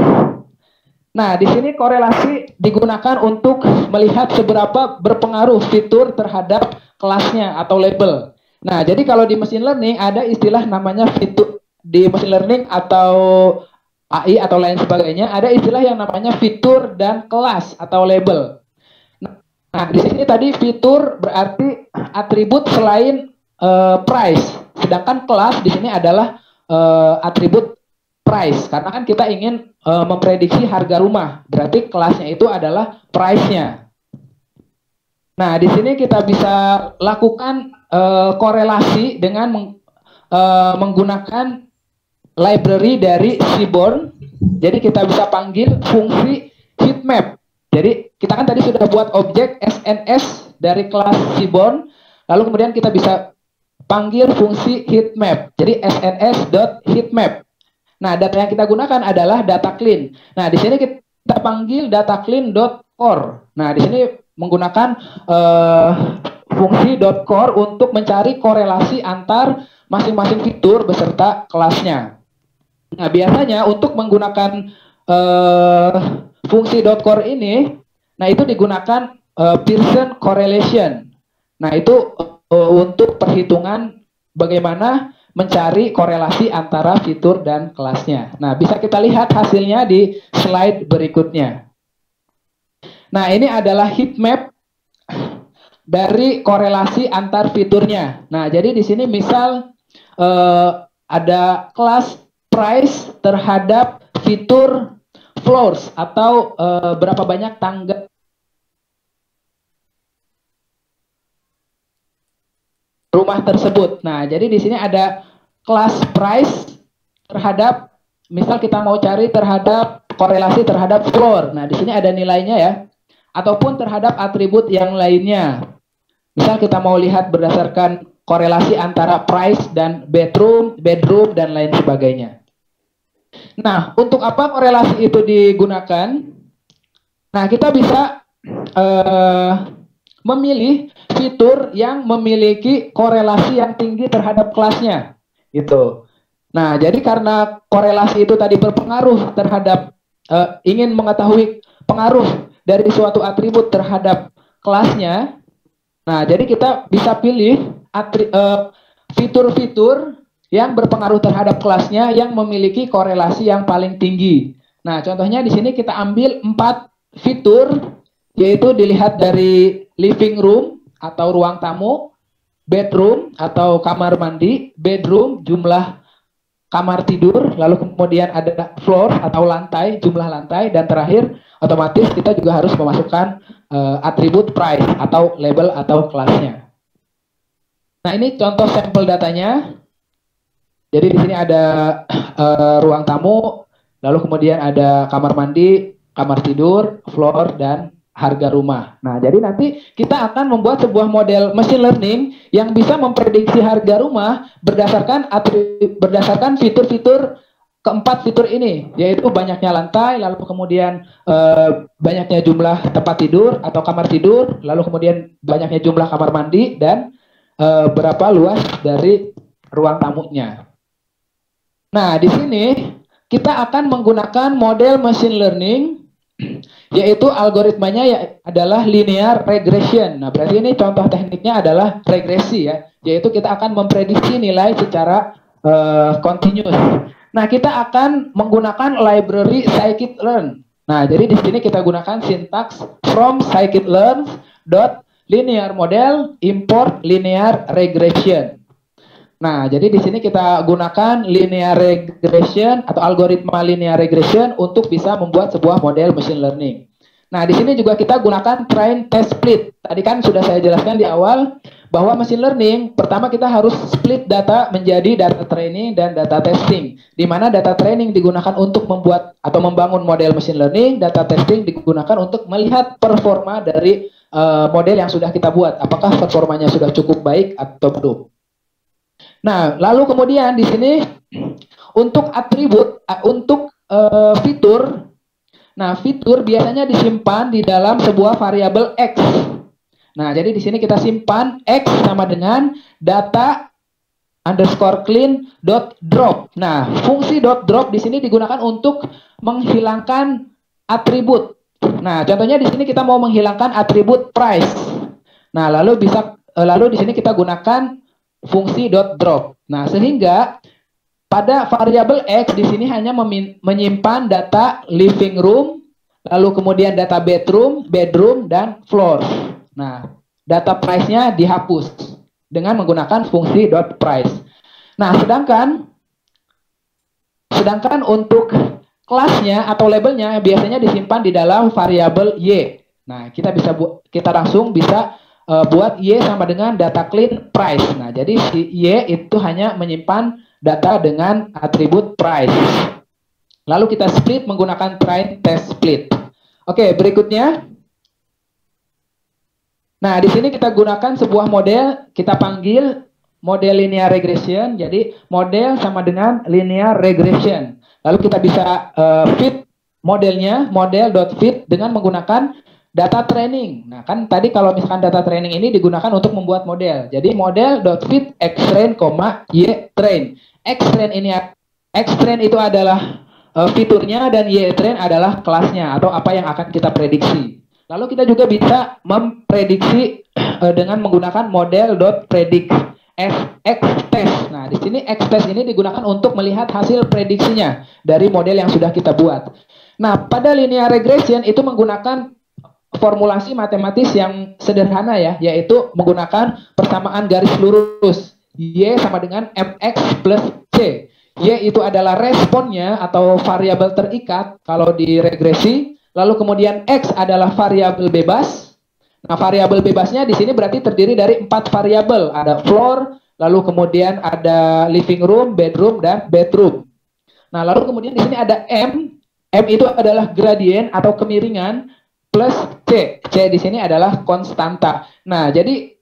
Nah, di sini korelasi digunakan untuk melihat seberapa berpengaruh fitur terhadap kelasnya atau label. Nah, jadi kalau di machine learning ada istilah namanya fitur, di machine learning atau AI atau lain sebagainya ada istilah yang namanya fitur dan kelas atau label. Nah, di sini tadi fitur berarti atribut selain price, sedangkan kelas di sini adalah atribut price, karena kan kita ingin memprediksi harga rumah, berarti kelasnya itu adalah price-nya. Nah, di sini kita bisa lakukan korelasi dengan menggunakan library dari Seaborn. Jadi kita bisa panggil fungsi heatmap. Jadi kita kan tadi sudah buat objek SNS dari kelas Seaborn, lalu kemudian kita bisa panggil fungsi heatmap. Jadi sns.heatmap. Nah, data yang kita gunakan adalah data clean. Nah, di sini kita panggil data clean.core. Nah, di sini menggunakan fungsi .core untuk mencari korelasi antar masing-masing fitur beserta kelasnya. Nah, biasanya untuk menggunakan fungsi .core ini, nah itu digunakan Pearson correlation. Nah, itu untuk perhitungan bagaimana mencari korelasi antara fitur dan kelasnya. Nah, bisa kita lihat hasilnya di slide berikutnya. Nah, ini adalah heat map dari korelasi antar fiturnya. Nah, jadi di sini misal ada kelas price terhadap fitur floors atau berapa banyak tangga rumah tersebut. Nah, jadi di sini ada kelas price terhadap, misal kita mau cari terhadap korelasi terhadap floor. Nah, di sini ada nilainya ya. Ataupun terhadap atribut yang lainnya. Misal kita mau lihat berdasarkan korelasi antara price dan bedroom, dan lain sebagainya. Nah, untuk apa korelasi itu digunakan? Nah, kita bisa memilih fitur yang memiliki korelasi yang tinggi terhadap kelasnya, gitu. Nah, jadi karena korelasi itu tadi berpengaruh terhadap ingin mengetahui pengaruh dari suatu atribut terhadap kelasnya. Nah, jadi kita bisa pilih fitur-fitur yang berpengaruh terhadap kelasnya yang memiliki korelasi yang paling tinggi. Nah, contohnya di sini kita ambil 4 fitur, yaitu dilihat dari living room atau ruang tamu, bedroom atau kamar mandi, bedroom jumlah kamar tidur, lalu kemudian ada floor atau lantai, jumlah lantai, dan terakhir otomatis kita juga harus memasukkan atribut price atau label atau kelasnya. Nah, ini contoh sampel datanya. Jadi di sini ada ruang tamu, lalu kemudian ada kamar mandi, kamar tidur, floor, dan harga rumah. Nah, jadi nanti kita akan membuat sebuah model machine learning yang bisa memprediksi harga rumah berdasarkan fitur-fitur keempat fitur ini, yaitu banyaknya lantai, lalu kemudian banyaknya jumlah tempat tidur atau kamar tidur, lalu kemudian banyaknya jumlah kamar mandi, dan berapa luas dari ruang tamunya. Nah, di sini kita akan menggunakan model machine learning, yaitu algoritmanya adalah linear regression. Nah, berarti ini contoh tekniknya adalah regresi ya, yaitu kita akan memprediksi nilai secara continuous. Nah, kita akan menggunakan library scikit-learn. Nah, jadi di sini kita gunakan sintaks from scikit-learn dot linear model import linear regression. Nah, jadi di sini kita gunakan linear regression atau algoritma linear regression untuk bisa membuat sebuah model machine learning. Nah, di sini juga kita gunakan train test split. Tadi kan sudah saya jelaskan di awal bahwa machine learning pertama kita harus split data menjadi data training dan data testing. Di mana data training digunakan untuk membuat atau membangun model machine learning, data testing digunakan untuk melihat performa dari model yang sudah kita buat. Apakah performanya sudah cukup baik atau belum? Nah, lalu kemudian di sini untuk atribut, untuk fitur, nah fitur biasanya disimpan di dalam sebuah variabel x. Nah, jadi di sini kita simpan x sama dengan data underscore clean dot drop. Nah, fungsi dot drop di sini digunakan untuk menghilangkan atribut. Nah, contohnya di sini kita mau menghilangkan atribut price. Nah, lalu di sini kita gunakan fungsi dot drop. Nah, sehingga pada variabel x di sini hanya menyimpan data living room, lalu kemudian data bedroom, dan floor. Nah, data price-nya dihapus dengan menggunakan fungsi dot price. Nah, sedangkan untuk kelasnya atau labelnya biasanya disimpan di dalam variabel y. Nah, kita langsung bisa buat y sama dengan data clean price. Nah, jadi si y itu hanya menyimpan data dengan atribut price. Lalu kita split menggunakan train test split. Oke, berikutnya. Nah, di sini kita gunakan sebuah model, kita panggil model linear regression. Jadi, model sama dengan linear regression. Lalu kita bisa fit modelnya, model.fit dengan menggunakan data training. Nah, kan tadi kalau misalkan data training ini digunakan untuk membuat model. Jadi, model.fit xtrain, ytrain. Xtrain itu adalah fiturnya dan ytrain adalah kelasnya atau apa yang akan kita prediksi. Lalu kita juga bisa memprediksi dengan menggunakan model.predict xtest. Nah, di sini xtest ini digunakan untuk melihat hasil prediksinya dari model yang sudah kita buat. Nah, pada linear regression itu menggunakan formulasi matematis yang sederhana ya, yaitu menggunakan persamaan garis lurus. Y sama dengan mx plus c. Y itu adalah responnya atau variabel terikat kalau di regresi. Lalu kemudian X adalah variabel bebas. Nah, variabel bebasnya di sini berarti terdiri dari 4 variabel. Ada floor, lalu kemudian ada living room, bedroom, dan bedroom. Nah, lalu kemudian di sini ada M. M itu adalah gradien atau kemiringan plus C. C di sini adalah konstanta. Nah, jadi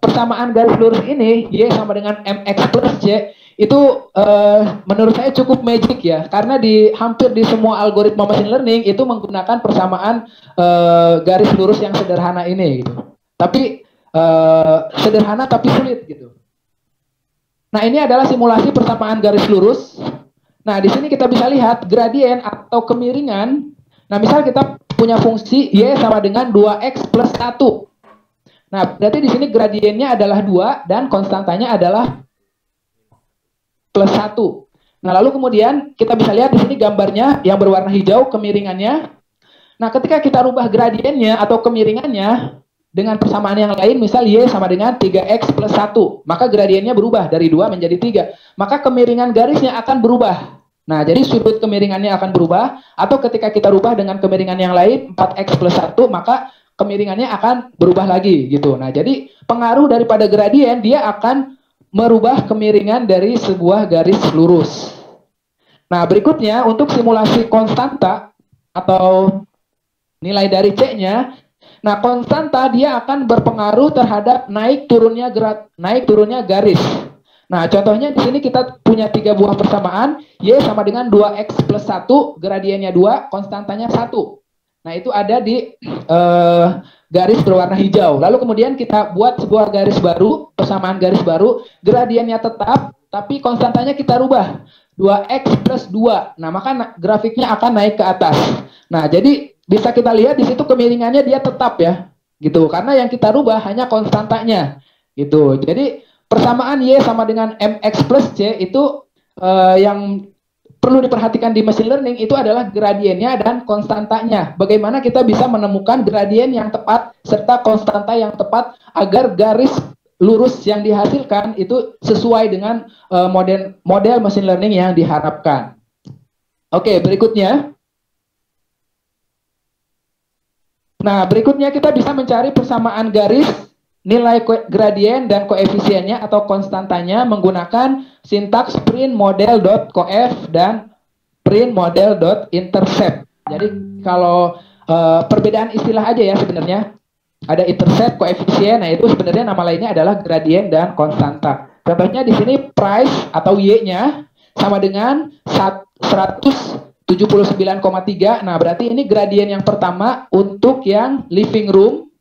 persamaan garis lurus ini Y sama dengan MX plus C itu menurut saya cukup magic ya, karena hampir di semua algoritma machine learning itu menggunakan persamaan garis lurus yang sederhana ini gitu. Tapi sederhana tapi sulit gitu. Nah, ini adalah simulasi persamaan garis lurus. Nah, di sini kita bisa lihat gradien atau kemiringan. Nah, misal kita punya fungsi Y sama dengan 2X plus 1. Nah, berarti di sini gradiennya adalah 2 dan konstantanya adalah plus 1. Nah, lalu kemudian kita bisa lihat di sini gambarnya yang berwarna hijau kemiringannya. Nah, ketika kita rubah gradiennya atau kemiringannya, dengan persamaan yang lain, misal Y sama dengan 3X plus 1, maka gradiennya berubah dari 2 menjadi 3. Maka kemiringan garisnya akan berubah. Nah, jadi sudut kemiringannya akan berubah, atau ketika kita rubah dengan kemiringan yang lain, 4X plus 1, maka kemiringannya akan berubah lagi gitu. Nah, jadi pengaruh daripada gradien, dia akan merubah kemiringan dari sebuah garis lurus. Nah, berikutnya untuk simulasi konstanta atau nilai dari C-nya, nah konstanta dia akan berpengaruh terhadap naik turunnya garis. Nah, contohnya di sini kita punya 3 buah persamaan, Y sama dengan 2X plus 1, gradiennya 2, konstantanya 1. Nah, itu ada di garis berwarna hijau. Lalu kemudian kita buat sebuah garis baru, persamaan garis baru, gradiennya tetap, tapi konstantanya kita rubah. 2X plus 2. Nah, maka grafiknya akan naik ke atas. Nah, jadi bisa kita lihat di situ kemiringannya dia tetap ya. Gitu. Karena yang kita rubah hanya konstantanya. Gitu. Jadi persamaan Y sama dengan MX plus C itu yang perlu diperhatikan di machine learning itu adalah gradiennya dan konstantanya. Bagaimana kita bisa menemukan gradien yang tepat serta konstanta yang tepat agar garis lurus yang dihasilkan itu sesuai dengan model machine learning yang diharapkan. Oke, berikutnya. Nah, berikutnya kita bisa mencari persamaan garis, nilai gradien dan koefisiennya atau konstantanya menggunakan sintaks print model.coef dan print model.intercept. Jadi kalau perbedaan istilah aja ya sebenarnya. Ada intercept, koefisien, nah itu sebenarnya nama lainnya adalah gradien dan konstanta. Contohnya di sini price atau Y-nya sama dengan 179,3. Nah, berarti ini gradien yang pertama untuk yang living room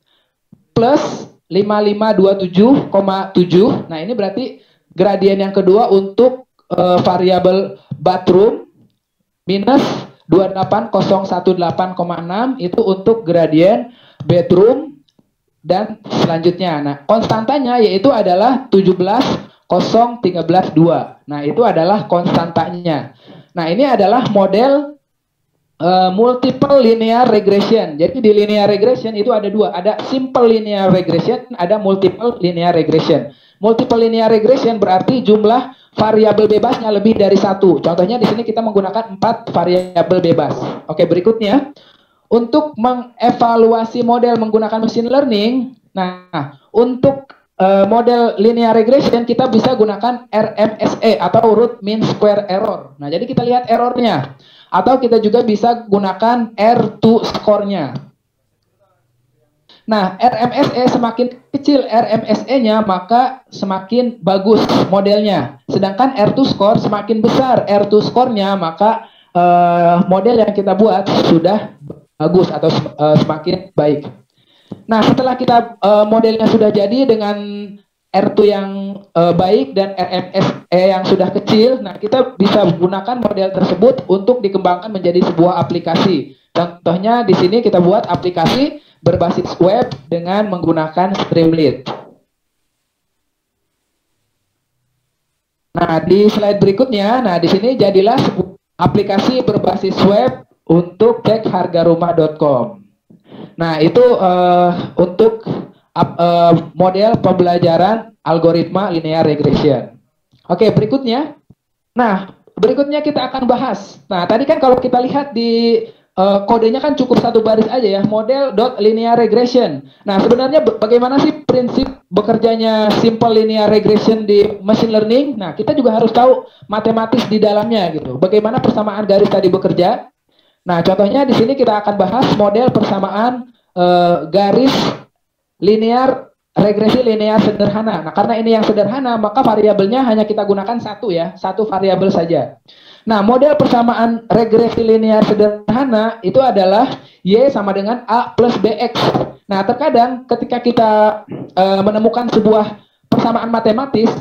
plus 5527,7. Nah, ini berarti gradien yang kedua untuk variabel bathroom minus 28018,6 itu untuk gradien bedroom dan selanjutnya. Nah, konstantanya yaitu adalah 170132. Nah, itu adalah konstantanya. Nah, ini adalah model multiple linear regression. Jadi di linear regression itu ada dua, ada simple linear regression, ada multiple linear regression. Multiple linear regression berarti jumlah variabel bebasnya lebih dari satu. Contohnya di sini kita menggunakan 4 variabel bebas. Oke, berikutnya. Untuk mengevaluasi model menggunakan machine learning, nah untuk model linear regression kita bisa gunakan RMSE atau root mean square error. Nah, jadi kita lihat errornya. Atau kita juga bisa gunakan R2 score-nya. Nah, RMSE semakin kecil RMSE-nya maka semakin bagus modelnya. Sedangkan R2 score semakin besar R2 score-nya maka model yang kita buat sudah bagus atau semakin baik. Nah, setelah kita modelnya sudah jadi dengan R2 yang baik dan RMSE yang sudah kecil, nah kita bisa gunakan model tersebut untuk dikembangkan menjadi sebuah aplikasi. Contohnya di sini kita buat aplikasi berbasis web dengan menggunakan Streamlit. Nah, di slide berikutnya, nah di sini jadilah sebuah aplikasi berbasis web untuk cek hargarumah.com. Nah, itu untuk model pembelajaran algoritma linear regression. Oke, berikutnya. Nah, berikutnya kita akan bahas. Nah, tadi kan kalau kita lihat di kodenya kan cukup satu baris aja ya, model.linear regression. Nah, sebenarnya bagaimana sih prinsip bekerjanya simple linear regression di machine learning? Nah, kita juga harus tahu matematis di dalamnya gitu. Bagaimana persamaan garis tadi bekerja? Nah, contohnya di sini kita akan bahas model persamaan garis linear regresi linear sederhana. Nah, karena ini yang sederhana, maka variabelnya hanya kita gunakan satu ya, satu variabel saja. Nah, model persamaan regresi linear sederhana itu adalah Y sama dengan A plus BX. Nah, terkadang ketika kita menemukan sebuah persamaan matematis,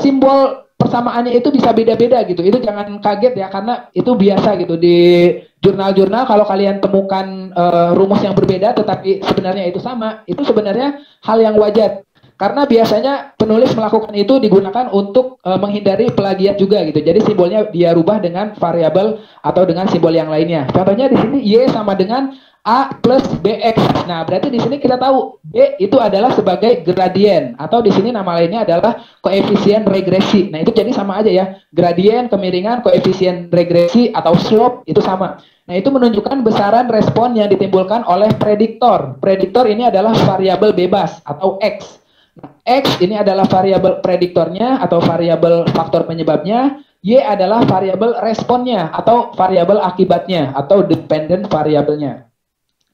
simbol persamaannya itu bisa beda-beda gitu. Itu jangan kaget ya, karena itu biasa gitu di jurnal-jurnal. Kalau kalian temukan rumus yang berbeda tetapi sebenarnya itu sama, itu sebenarnya hal yang wajar. Karena biasanya penulis melakukan itu digunakan untuk menghindari plagiat juga gitu. Jadi simbolnya dia rubah dengan variabel atau dengan simbol yang lainnya. Contohnya di sini Y sama dengan A plus BX. Nah, berarti di sini kita tahu B itu adalah sebagai gradien atau di sini nama lainnya adalah koefisien regresi. Nah, itu jadi sama aja ya. Gradien, kemiringan, koefisien regresi atau slope itu sama. Nah, itu menunjukkan besaran respon yang ditimbulkan oleh prediktor. Prediktor ini adalah variabel bebas atau X. Nah, X ini adalah variabel prediktornya atau variabel faktor penyebabnya. Y adalah variabel responnya atau variabel akibatnya atau dependent variabelnya.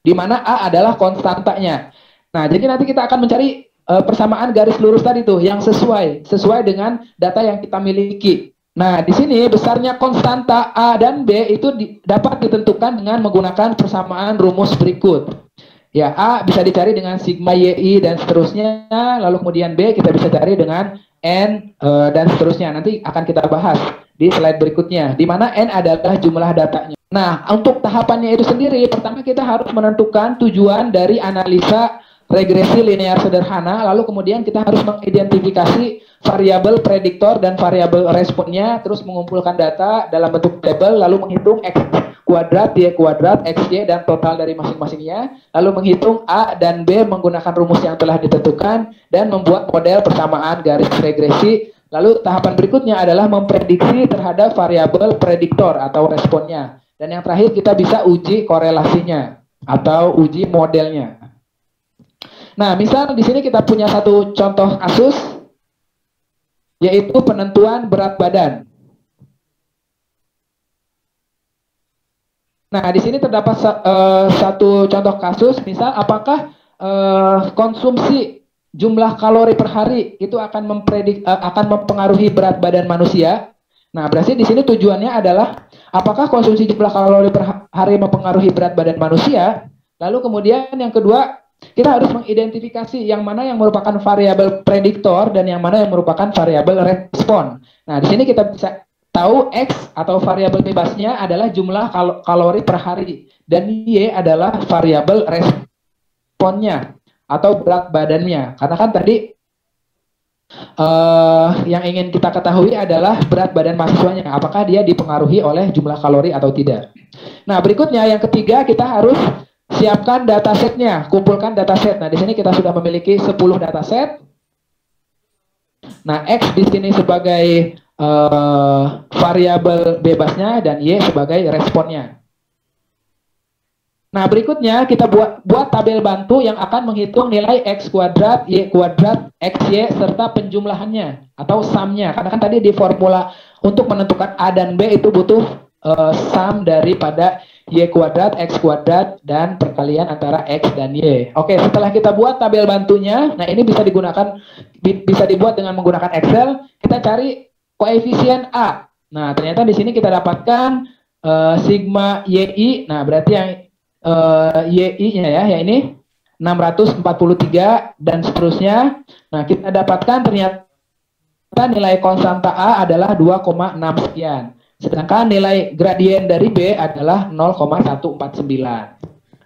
Di mana A adalah konstantanya. Nah, jadi nanti kita akan mencari persamaan garis lurus tadi tuh yang sesuai dengan data yang kita miliki. Nah, di sini besarnya konstanta A dan B itu dapat ditentukan dengan menggunakan persamaan rumus berikut. Ya, A bisa dicari dengan sigma YI dan seterusnya, lalu kemudian B kita bisa cari dengan N dan seterusnya. Nanti akan kita bahas di slide berikutnya, di mana N adalah jumlah datanya. Nah, untuk tahapannya itu sendiri, pertama kita harus menentukan tujuan dari analisa regresi linear sederhana, lalu kemudian kita harus mengidentifikasi variabel prediktor dan variabel responnya, terus mengumpulkan data dalam bentuk tabel, lalu menghitung X kuadrat, Y kuadrat, XY, dan total dari masing-masingnya, lalu menghitung A dan B menggunakan rumus yang telah ditentukan, dan membuat model persamaan garis regresi. Lalu tahapan berikutnya adalah memprediksi terhadap variabel prediktor atau responnya. Dan yang terakhir kita bisa uji korelasinya atau uji modelnya. Nah, misal di sini kita punya satu contoh kasus, yaitu penentuan berat badan. Nah, di sini terdapat satu contoh kasus, misal apakah konsumsi jumlah kalori per hari itu akan mempengaruhi berat badan manusia. Nah, berarti di sini tujuannya adalah apakah konsumsi jumlah kalori per hari mempengaruhi berat badan manusia? Lalu kemudian yang kedua, kita harus mengidentifikasi yang mana yang merupakan variabel prediktor dan yang mana yang merupakan variabel respon. Nah, di sini kita bisa tahu X atau variabel bebasnya adalah jumlah kalori per hari dan Y adalah variabel responnya atau berat badannya. Karena kan tadi yang ingin kita ketahui adalah berat badan mahasiswanya, apakah dia dipengaruhi oleh jumlah kalori atau tidak. Nah, berikutnya yang ketiga kita harus siapkan datasetnya, kumpulkan dataset. Nah, di sini kita sudah memiliki 10 dataset. Nah, X di sini sebagai variabel bebasnya dan Y sebagai responnya. Nah, berikutnya kita buat tabel bantu yang akan menghitung nilai X kuadrat, Y kuadrat, XY serta penjumlahannya atau sumnya. Karena kan tadi di formula untuk menentukan A dan B itu butuh sum daripada Y kuadrat, X kuadrat, dan perkalian antara X dan Y. Oke, setelah kita buat tabel bantunya, nah ini bisa dibuat dengan menggunakan Excel. Kita cari koefisien A. Nah, ternyata di sini kita dapatkan sigma YI. Nah, berarti yang YI-nya ya ini 643 dan seterusnya. Nah, kita dapatkan ternyata nilai konstanta A adalah 2,6 sekian. Sedangkan nilai gradien dari B adalah 0,149.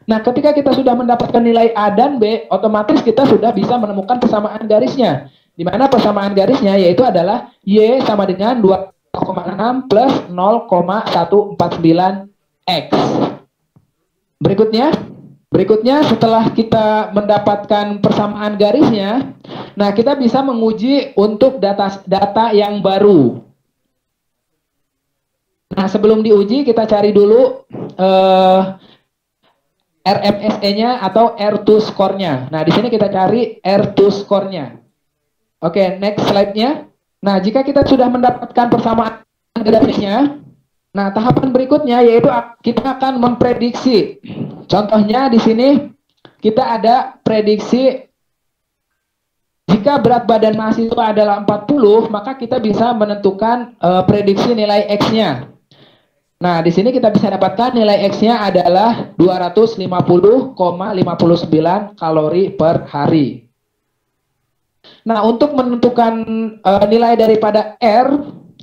Nah, ketika kita sudah mendapatkan nilai A dan B, otomatis kita sudah bisa menemukan persamaan garisnya. Di mana persamaan garisnya yaitu adalah Y sama dengan 2,6 plus 0,149X. Berikutnya setelah kita mendapatkan persamaan garisnya, nah kita bisa menguji untuk data yang baru. Nah, sebelum diuji kita cari dulu RMSE-nya atau R2 score-nya. Nah, di sini kita cari R2 score-nya. Oke, next slide-nya. Nah, jika kita sudah mendapatkan persamaan garisnya, nah tahapan berikutnya yaitu kita akan memprediksi. Contohnya di sini kita ada prediksi jika berat badan mahasiswa adalah 40, maka kita bisa menentukan prediksi nilai X-nya. Nah, di sini kita bisa dapatkan nilai X-nya adalah 250,59 kalori per hari. Nah, untuk menentukan nilai daripada R,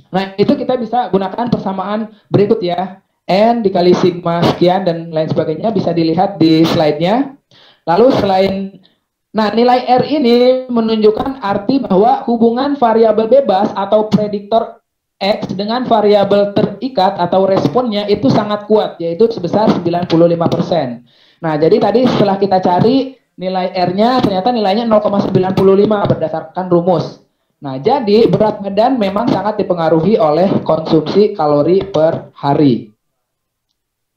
nah itu kita bisa gunakan persamaan berikut ya. N dikali sigma sekian dan lain sebagainya bisa dilihat di slide-nya. Lalu selain Nah, nilai R ini menunjukkan arti bahwa hubungan variabel bebas atau prediktor X dengan variabel terikat atau responnya itu sangat kuat, yaitu sebesar 95%. Nah, jadi tadi setelah kita cari nilai R-nya, ternyata nilainya 0,95 berdasarkan rumus. Nah, jadi berat badan memang sangat dipengaruhi oleh konsumsi kalori per hari.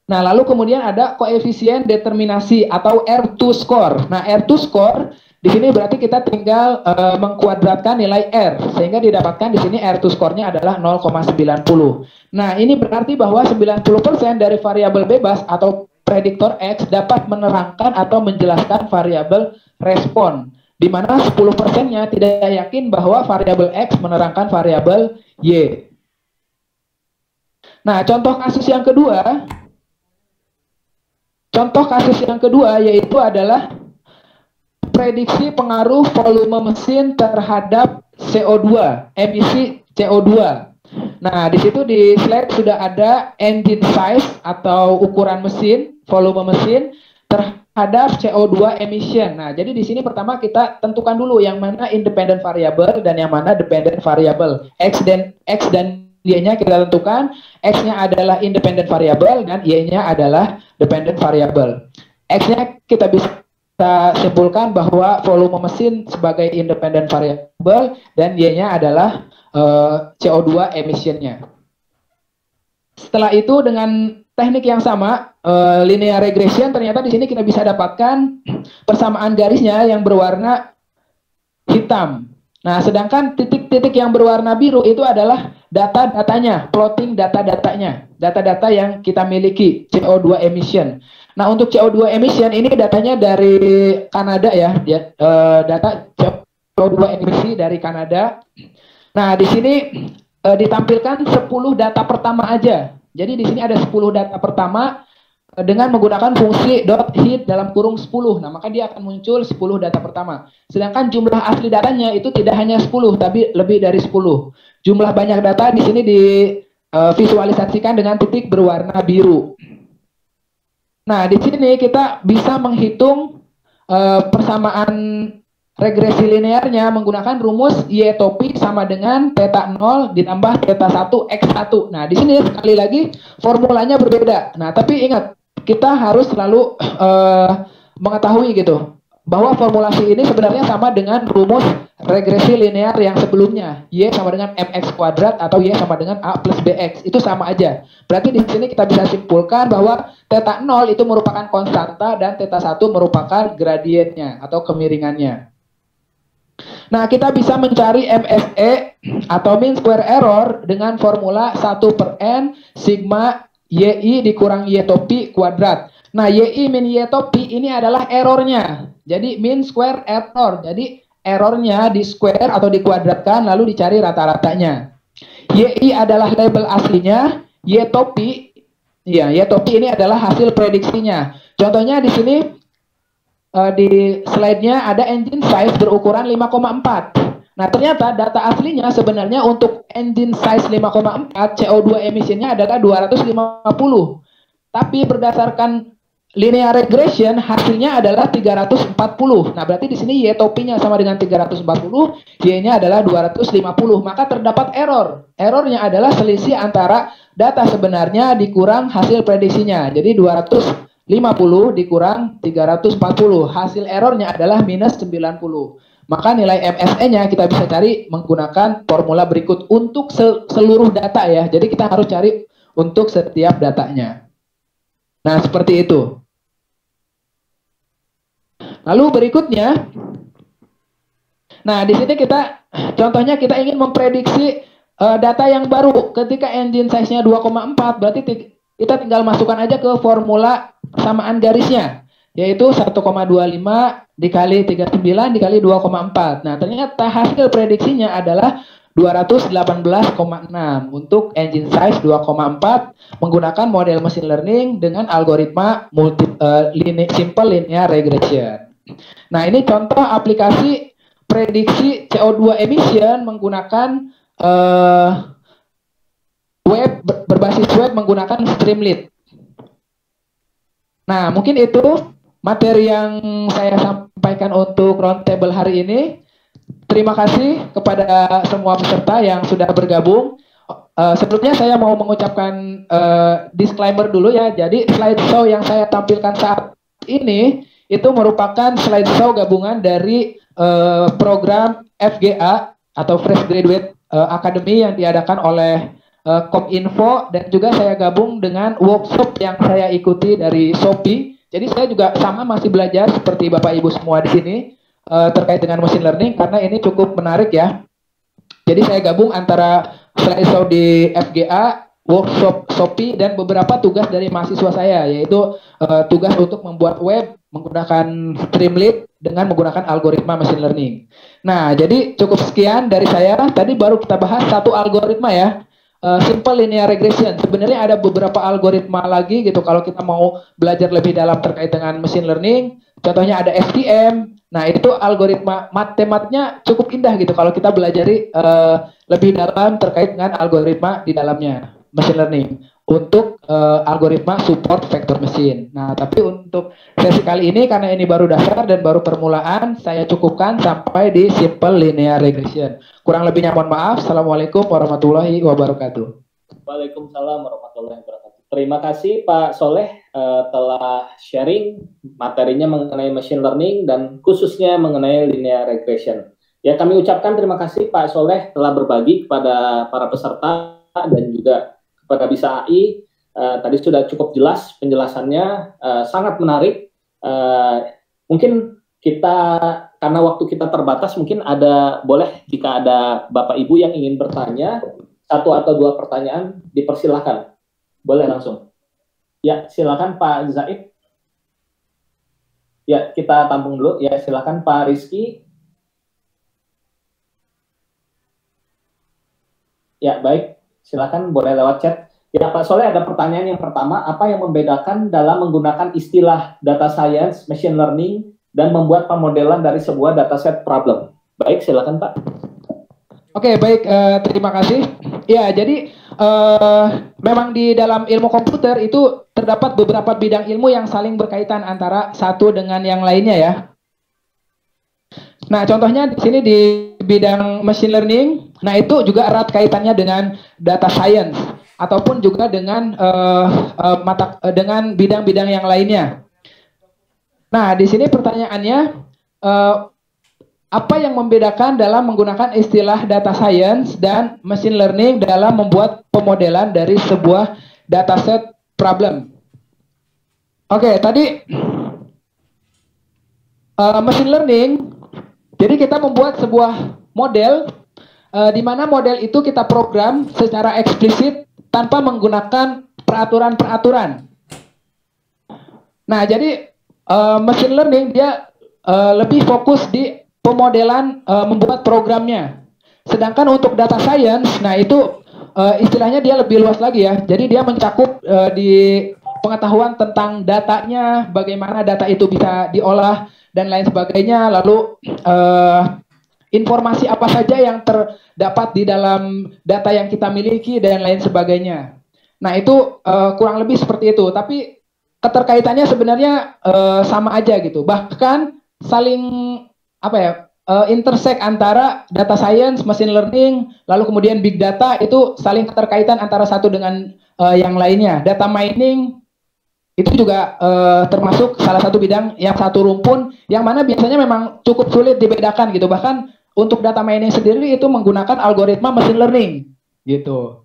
Nah, lalu kemudian ada koefisien determinasi atau R2 score. Nah, R2 score di sini berarti kita tinggal mengkuadratkan nilai R sehingga didapatkan di sini R2 score-nya adalah 0,90. Nah, ini berarti bahwa 90% dari variabel bebas atau prediktor X dapat menerangkan atau menjelaskan variabel respon, di mana 10%-nya tidak yakin bahwa variabel X menerangkan variabel Y. Nah, contoh kasus yang kedua yaitu adalah prediksi pengaruh volume mesin terhadap CO2, emisi CO2. Nah, di situ di slide sudah ada engine size atau ukuran mesin, volume mesin terhadap CO2 emission. Nah, jadi di sini pertama kita tentukan dulu yang mana independent variable dan yang mana dependent variable. X dan Y-nya kita tentukan, X-nya adalah independent variable dan Y-nya adalah dependent variable. X-nya kita bisa simpulkan bahwa volume mesin sebagai independent variable dan Y-nya adalah CO2 emission-nya. Setelah itu dengan teknik yang sama, linear regression, ternyata di sini kita bisa dapatkan persamaan garisnya yang berwarna hitam. Nah, sedangkan titik-titik yang berwarna biru itu adalah data-datanya, plotting data-datanya, data-data yang kita miliki, CO2 emission. Nah, untuk CO2 emission ini datanya dari Kanada ya, data CO2 emisi dari Kanada. Nah, di sini ditampilkan 10 data pertama aja. Jadi di sini ada 10 data pertama dengan menggunakan fungsi .heat dalam kurung 10. Nah, maka dia akan muncul 10 data pertama. Sedangkan jumlah asli datanya itu tidak hanya 10, tapi lebih dari 10. Jumlah banyak data di sini divisualisasikan dengan titik berwarna biru. Nah, di sini kita bisa menghitung persamaan regresi linearnya menggunakan rumus Y topi sama dengan theta 0 ditambah theta 1 X1. Nah, di sini sekali lagi formulanya berbeda. Nah, tapi ingat, kita harus selalu mengetahui gitu bahwa formulasi ini sebenarnya sama dengan rumus regresi linear yang sebelumnya, Y sama dengan mx kuadrat atau Y sama dengan A plus bx, itu sama aja. Berarti di sini kita bisa simpulkan bahwa theta 0 itu merupakan konstanta dan theta 1 merupakan gradiennya atau kemiringannya. Nah, kita bisa mencari MSE atau mean square error dengan formula 1/n sigma YI dikurang Y topi kuadrat. Nah, YI min Y topi ini adalah errornya. Jadi mean square error. Jadi errornya di square atau dikuadratkan lalu dicari rata-ratanya. YI adalah label aslinya, Y topi ini adalah hasil prediksinya. Contohnya di sini di slide-nya ada engine size berukuran 5,4. Nah, ternyata data aslinya sebenarnya untuk engine size 5,4 CO2 emisinya adalah 250. Tapi berdasarkan linear regression hasilnya adalah 340. Nah, berarti di sini Y topinya sama dengan 340, Y-nya adalah 250. Maka terdapat error. Errornya adalah selisih antara data sebenarnya dikurang hasil prediksinya. Jadi 250 dikurang 340. Hasil errornya adalah minus 90. Maka nilai MSE-nya kita bisa cari menggunakan formula berikut untuk seluruh data ya. Jadi kita harus cari untuk setiap datanya. Nah, seperti itu. Lalu berikutnya, nah di sini contohnya kita ingin memprediksi data yang baru. Ketika engine size-nya 2,4, berarti kita tinggal masukkan aja ke formula persamaan garisnya, yaitu 1,25 dikali 39 dikali 2,4. Nah, ternyata hasil prediksinya adalah 218,6 untuk engine size 2,4 menggunakan model machine learning dengan algoritma simple linear regression. Nah, ini contoh aplikasi prediksi CO2 emission menggunakan berbasis web menggunakan Streamlit. Nah, mungkin itu materi yang saya sampaikan untuk roundtable hari ini. Terima kasih kepada semua peserta yang sudah bergabung. Sebelumnya saya mau mengucapkan disclaimer dulu ya. Jadi slideshow yang saya tampilkan saat ini itu merupakan slideshow gabungan dari program FGA atau Fresh Graduate Academy yang diadakan oleh Kominfo, dan juga saya gabung dengan workshop yang saya ikuti dari Shopee. Jadi saya juga sama masih belajar seperti Bapak Ibu semua di sini terkait dengan machine learning, karena ini cukup menarik ya. Jadi saya gabung antara slideshow di FGA, workshop Shopee, dan beberapa tugas dari mahasiswa saya, yaitu tugas untuk membuat web menggunakan Streamlit dengan menggunakan algoritma machine learning. Nah, jadi cukup sekian dari saya. Tadi baru kita bahas satu algoritma ya. Simple linear regression. Sebenarnya ada beberapa algoritma lagi gitu kalau kita mau belajar lebih dalam terkait dengan machine learning. Contohnya ada SVM. Nah, itu algoritma matematiknya cukup indah gitu kalau kita belajari lebih dalam terkait dengan algoritma di dalamnya machine learning untuk algoritma support vector machine. Nah, tapi untuk sesi kali ini karena ini baru dasar dan baru permulaan, saya cukupkan sampai di simple linear regression. Kurang lebihnya mohon maaf. Assalamualaikum warahmatullahi wabarakatuh. Waalaikumsalam warahmatullahi wabarakatuh. Terima kasih Pak Soleh telah sharing materinya mengenai machine learning dan khususnya mengenai linear regression. Ya, kami ucapkan terima kasih Pak Soleh telah berbagi kepada para peserta dan juga kepada Bisa AI. Tadi sudah cukup jelas penjelasannya, sangat menarik. Mungkin kita, karena waktu kita terbatas, mungkin boleh jika ada Bapak Ibu yang ingin bertanya, satu atau dua pertanyaan, dipersilahkan. Boleh langsung. Ya, silakan Pak Zaid. Ya, kita tampung dulu. Ya, silakan Pak Rizky. Ya, baik. Silakan, boleh lewat chat. Ya, Pak Soleh, ada pertanyaan yang pertama. Apa yang membedakan dalam menggunakan istilah data science, machine learning, dan membuat pemodelan dari sebuah dataset problem? Baik, silakan Pak. Oke, baik. Terima kasih. Ya, jadi memang di dalam ilmu komputer itu terdapat beberapa bidang ilmu yang saling berkaitan antara satu dengan yang lainnya ya. Nah, contohnya di sini di bidang machine learning, nah itu juga erat kaitannya dengan data science ataupun juga dengan dengan bidang-bidang yang lainnya. Nah, di sini pertanyaannya, apa yang membedakan dalam menggunakan istilah data science dan machine learning dalam membuat pemodelan dari sebuah dataset problem? Oke, tadi machine learning, jadi kita membuat sebuah model di mana model itu kita program secara eksplisit tanpa menggunakan peraturan-peraturan. Nah, jadi machine learning dia lebih fokus di pemodelan membuat programnya. Sedangkan untuk data science, nah itu istilahnya dia lebih luas lagi ya. Jadi dia mencakup di pengetahuan tentang datanya, bagaimana data itu bisa diolah dan lain sebagainya. Lalu informasi apa saja yang terdapat di dalam data yang kita miliki dan lain sebagainya. Nah itu kurang lebih seperti itu. Tapi keterkaitannya sebenarnya sama aja gitu. Bahkan saling intersect antara data science, machine learning, lalu kemudian big data itu saling keterkaitan antara satu dengan yang lainnya. Data mining itu juga termasuk salah satu bidang yang satu rumpun yang mana biasanya memang cukup sulit dibedakan gitu. Bahkan untuk data mining sendiri itu menggunakan algoritma machine learning gitu.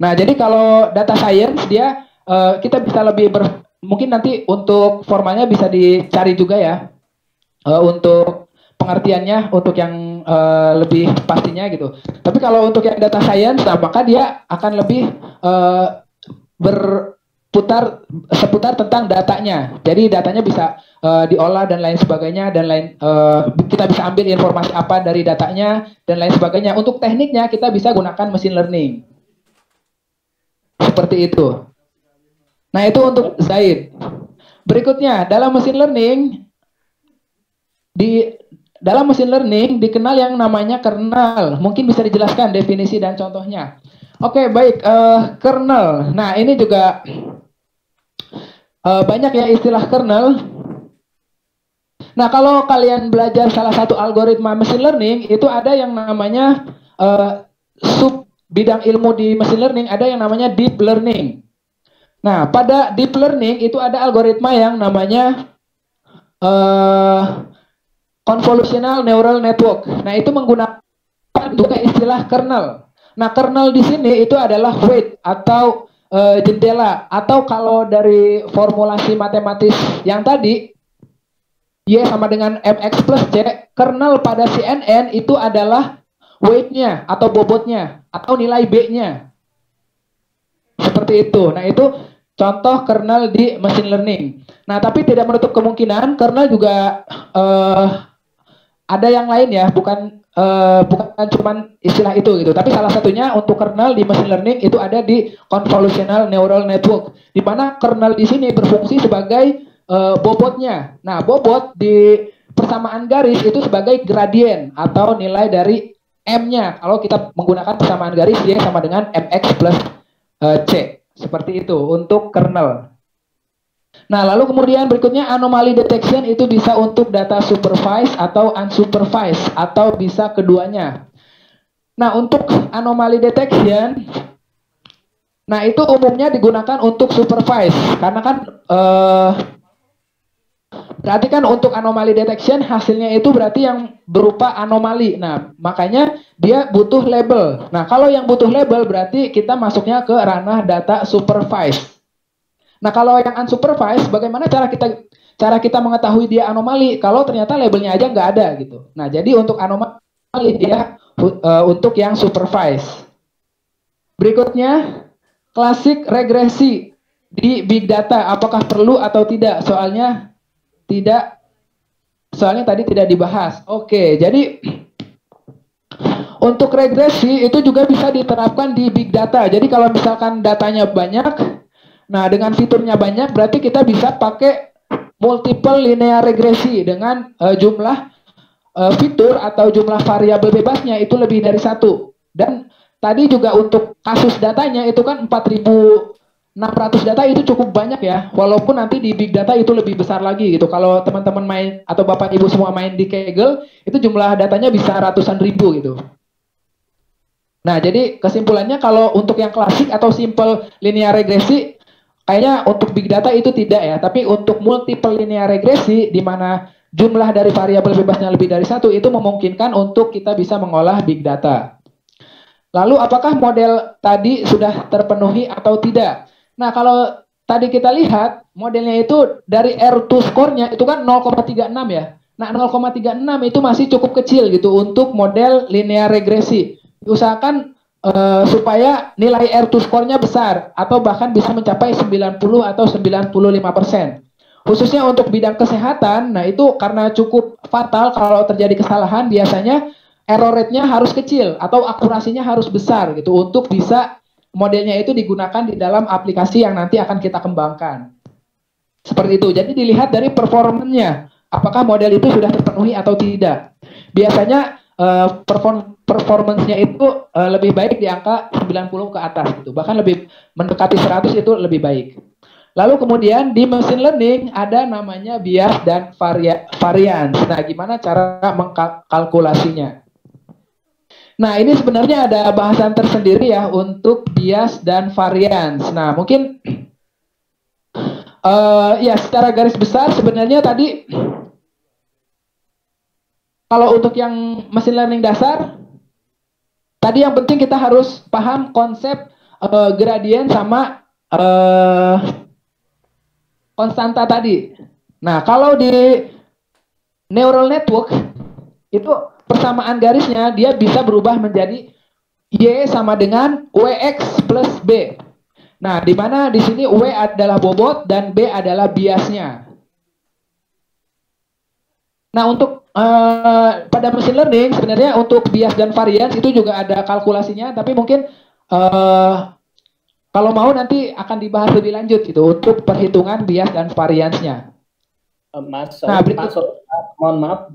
Nah, jadi kalau data science dia kita bisa lebih mungkin nanti untuk formalnya bisa dicari juga ya. Untuk pengertiannya untuk yang lebih pastinya gitu. Tapi kalau untuk yang data science, nah, maka dia akan lebih seputar tentang datanya. Jadi datanya bisa diolah dan lain sebagainya dan kita bisa ambil informasi apa dari datanya dan lain sebagainya. Untuk tekniknya kita bisa gunakan machine learning. Seperti itu. Nah, itu untuk Zaid. Berikutnya, dalam machine learning dikenal yang namanya kernel. Mungkin bisa dijelaskan definisi dan contohnya. Oke, baik. Kernel. Nah, ini juga banyak ya istilah kernel. Nah, kalau kalian belajar salah satu algoritma machine learning, itu ada yang namanya sub bidang ilmu di machine learning, ada yang namanya deep learning. Nah, pada deep learning itu ada algoritma yang namanya convolutional neural network. Nah, itu menggunakan juga istilah kernel. Nah, kernel di sini itu adalah weight atau jendela, atau kalau dari formulasi matematis yang tadi Y sama dengan MX plus C, kernel pada CNN itu adalah weight-nya atau bobotnya atau nilai B-nya. Seperti itu. Nah, itu contoh kernel di machine learning. Nah, tapi tidak menutup kemungkinan kernel juga ada yang lain ya, bukan cuman istilah itu gitu. Tapi salah satunya untuk kernel di machine learning itu ada di convolutional neural network, di mana kernel di sini berfungsi sebagai bobotnya. Nah, bobot di persamaan garis itu sebagai gradien atau nilai dari M-nya. Kalau kita menggunakan persamaan garis, Y sama dengan MX plus C. Seperti itu untuk kernel. Nah, lalu kemudian berikutnya anomaly detection itu bisa untuk data supervised atau unsupervised, atau bisa keduanya. Nah, untuk anomaly detection, nah itu umumnya digunakan untuk supervised, karena kan berarti kan untuk anomaly detection hasilnya itu berarti yang berupa anomali. Nah, makanya dia butuh label. Nah, kalau yang butuh label berarti kita masuknya ke ranah data supervised. Nah, kalau yang unsupervised, bagaimana cara kita mengetahui dia anomali kalau ternyata labelnya aja nggak ada gitu. Nah, jadi untuk anomali dia untuk yang supervised. Berikutnya, klasik regresi di big data, apakah perlu atau tidak? Soalnya tadi tidak dibahas. Oke, jadi untuk regresi itu juga bisa diterapkan di big data. Jadi kalau misalkan datanya banyak, nah, dengan fiturnya banyak, berarti kita bisa pakai multiple linear regresi dengan jumlah fitur atau jumlah variabel bebasnya itu lebih dari satu. Dan tadi juga untuk kasus datanya itu kan 4.600 data itu cukup banyak ya. Walaupun nanti di big data itu lebih besar lagi gitu. Kalau teman-teman main atau Bapak Ibu semua main di Kaggle, itu jumlah datanya bisa ratusan ribu gitu. Nah, jadi kesimpulannya kalau untuk yang klasik atau simple linear regresi, kayaknya untuk big data itu tidak ya, tapi untuk multiple linear regresi di mana jumlah dari variabel bebasnya lebih dari satu itu memungkinkan untuk kita bisa mengolah big data. Lalu apakah model tadi sudah terpenuhi atau tidak? Nah, kalau tadi kita lihat modelnya itu dari R2 score-nya itu kan 0,36 ya. Nah, 0,36 itu masih cukup kecil gitu untuk model linear regresi. Usahakan supaya nilai R2 score-nya besar atau bahkan bisa mencapai 90 atau 95%. Khususnya untuk bidang kesehatan, nah itu karena cukup fatal kalau terjadi kesalahan, biasanya error rate-nya harus kecil atau akurasinya harus besar gitu untuk bisa modelnya itu digunakan di dalam aplikasi yang nanti akan kita kembangkan. Seperti itu. Jadi dilihat dari performanya, apakah model itu sudah terpenuhi atau tidak. Biasanya performance-nya itu lebih baik di angka 90 ke atas gitu. Bahkan lebih mendekati 100 itu lebih baik. Lalu kemudian di machine learning ada namanya bias dan variance. Nah, gimana cara mengkalkulasinya? Nah, ini sebenarnya ada bahasan tersendiri ya untuk bias dan variance. Nah, mungkin ya secara garis besar sebenarnya tadi kalau untuk yang machine learning dasar, tadi yang penting kita harus paham konsep gradien sama konstanta tadi. Nah, kalau di neural network, itu persamaan garisnya dia bisa berubah menjadi Y sama dengan WX plus B. Nah, di mana di sini W adalah bobot dan B adalah biasnya. Nah, untuk pada machine learning sebenarnya untuk bias dan variance itu juga ada kalkulasinya, tapi mungkin kalau mau nanti akan dibahas lebih lanjut gitu untuk perhitungan bias dan variance-nya. Mas, mohon maaf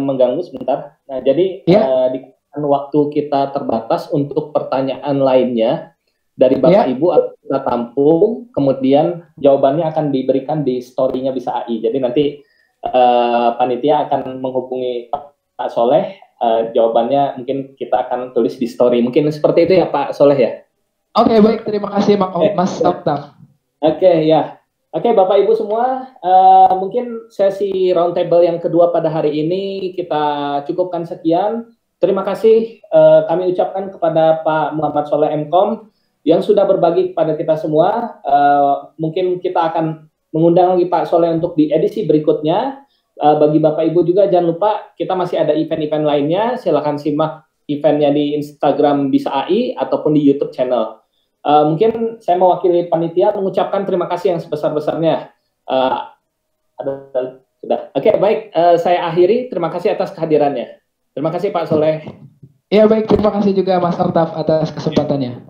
mengganggu sebentar. Nah, jadi di waktu kita terbatas untuk pertanyaan lainnya dari Bapak Ibu kita tampung, kemudian jawabannya akan diberikan di story-nya Bisa AI. Jadi nanti panitia akan menghubungi Pak Soleh. Jawabannya mungkin kita akan tulis di story. Mungkin seperti itu ya Pak Soleh ya. Oke, baik, terima kasih Mas Oktaf. Oke, ya. Oke, Bapak Ibu semua, mungkin sesi roundtable yang kedua pada hari ini kita cukupkan sekian. Terima kasih kami ucapkan kepada Pak Muhammad Soleh MKOM yang sudah berbagi kepada kita semua. Mungkin kita akan mengundang lagi Pak Soleh untuk di edisi berikutnya. Bagi Bapak Ibu juga jangan lupa kita masih ada event-event lainnya. Silakan simak eventnya di Instagram Bisa AI ataupun di YouTube channel. Mungkin saya mewakili panitia mengucapkan terima kasih yang sebesar-besarnya. Sudah. Oke, baik. Saya akhiri. Terima kasih atas kehadirannya. Terima kasih Pak Soleh. Ya baik, terima kasih juga Mas Oktaf atas kesempatannya.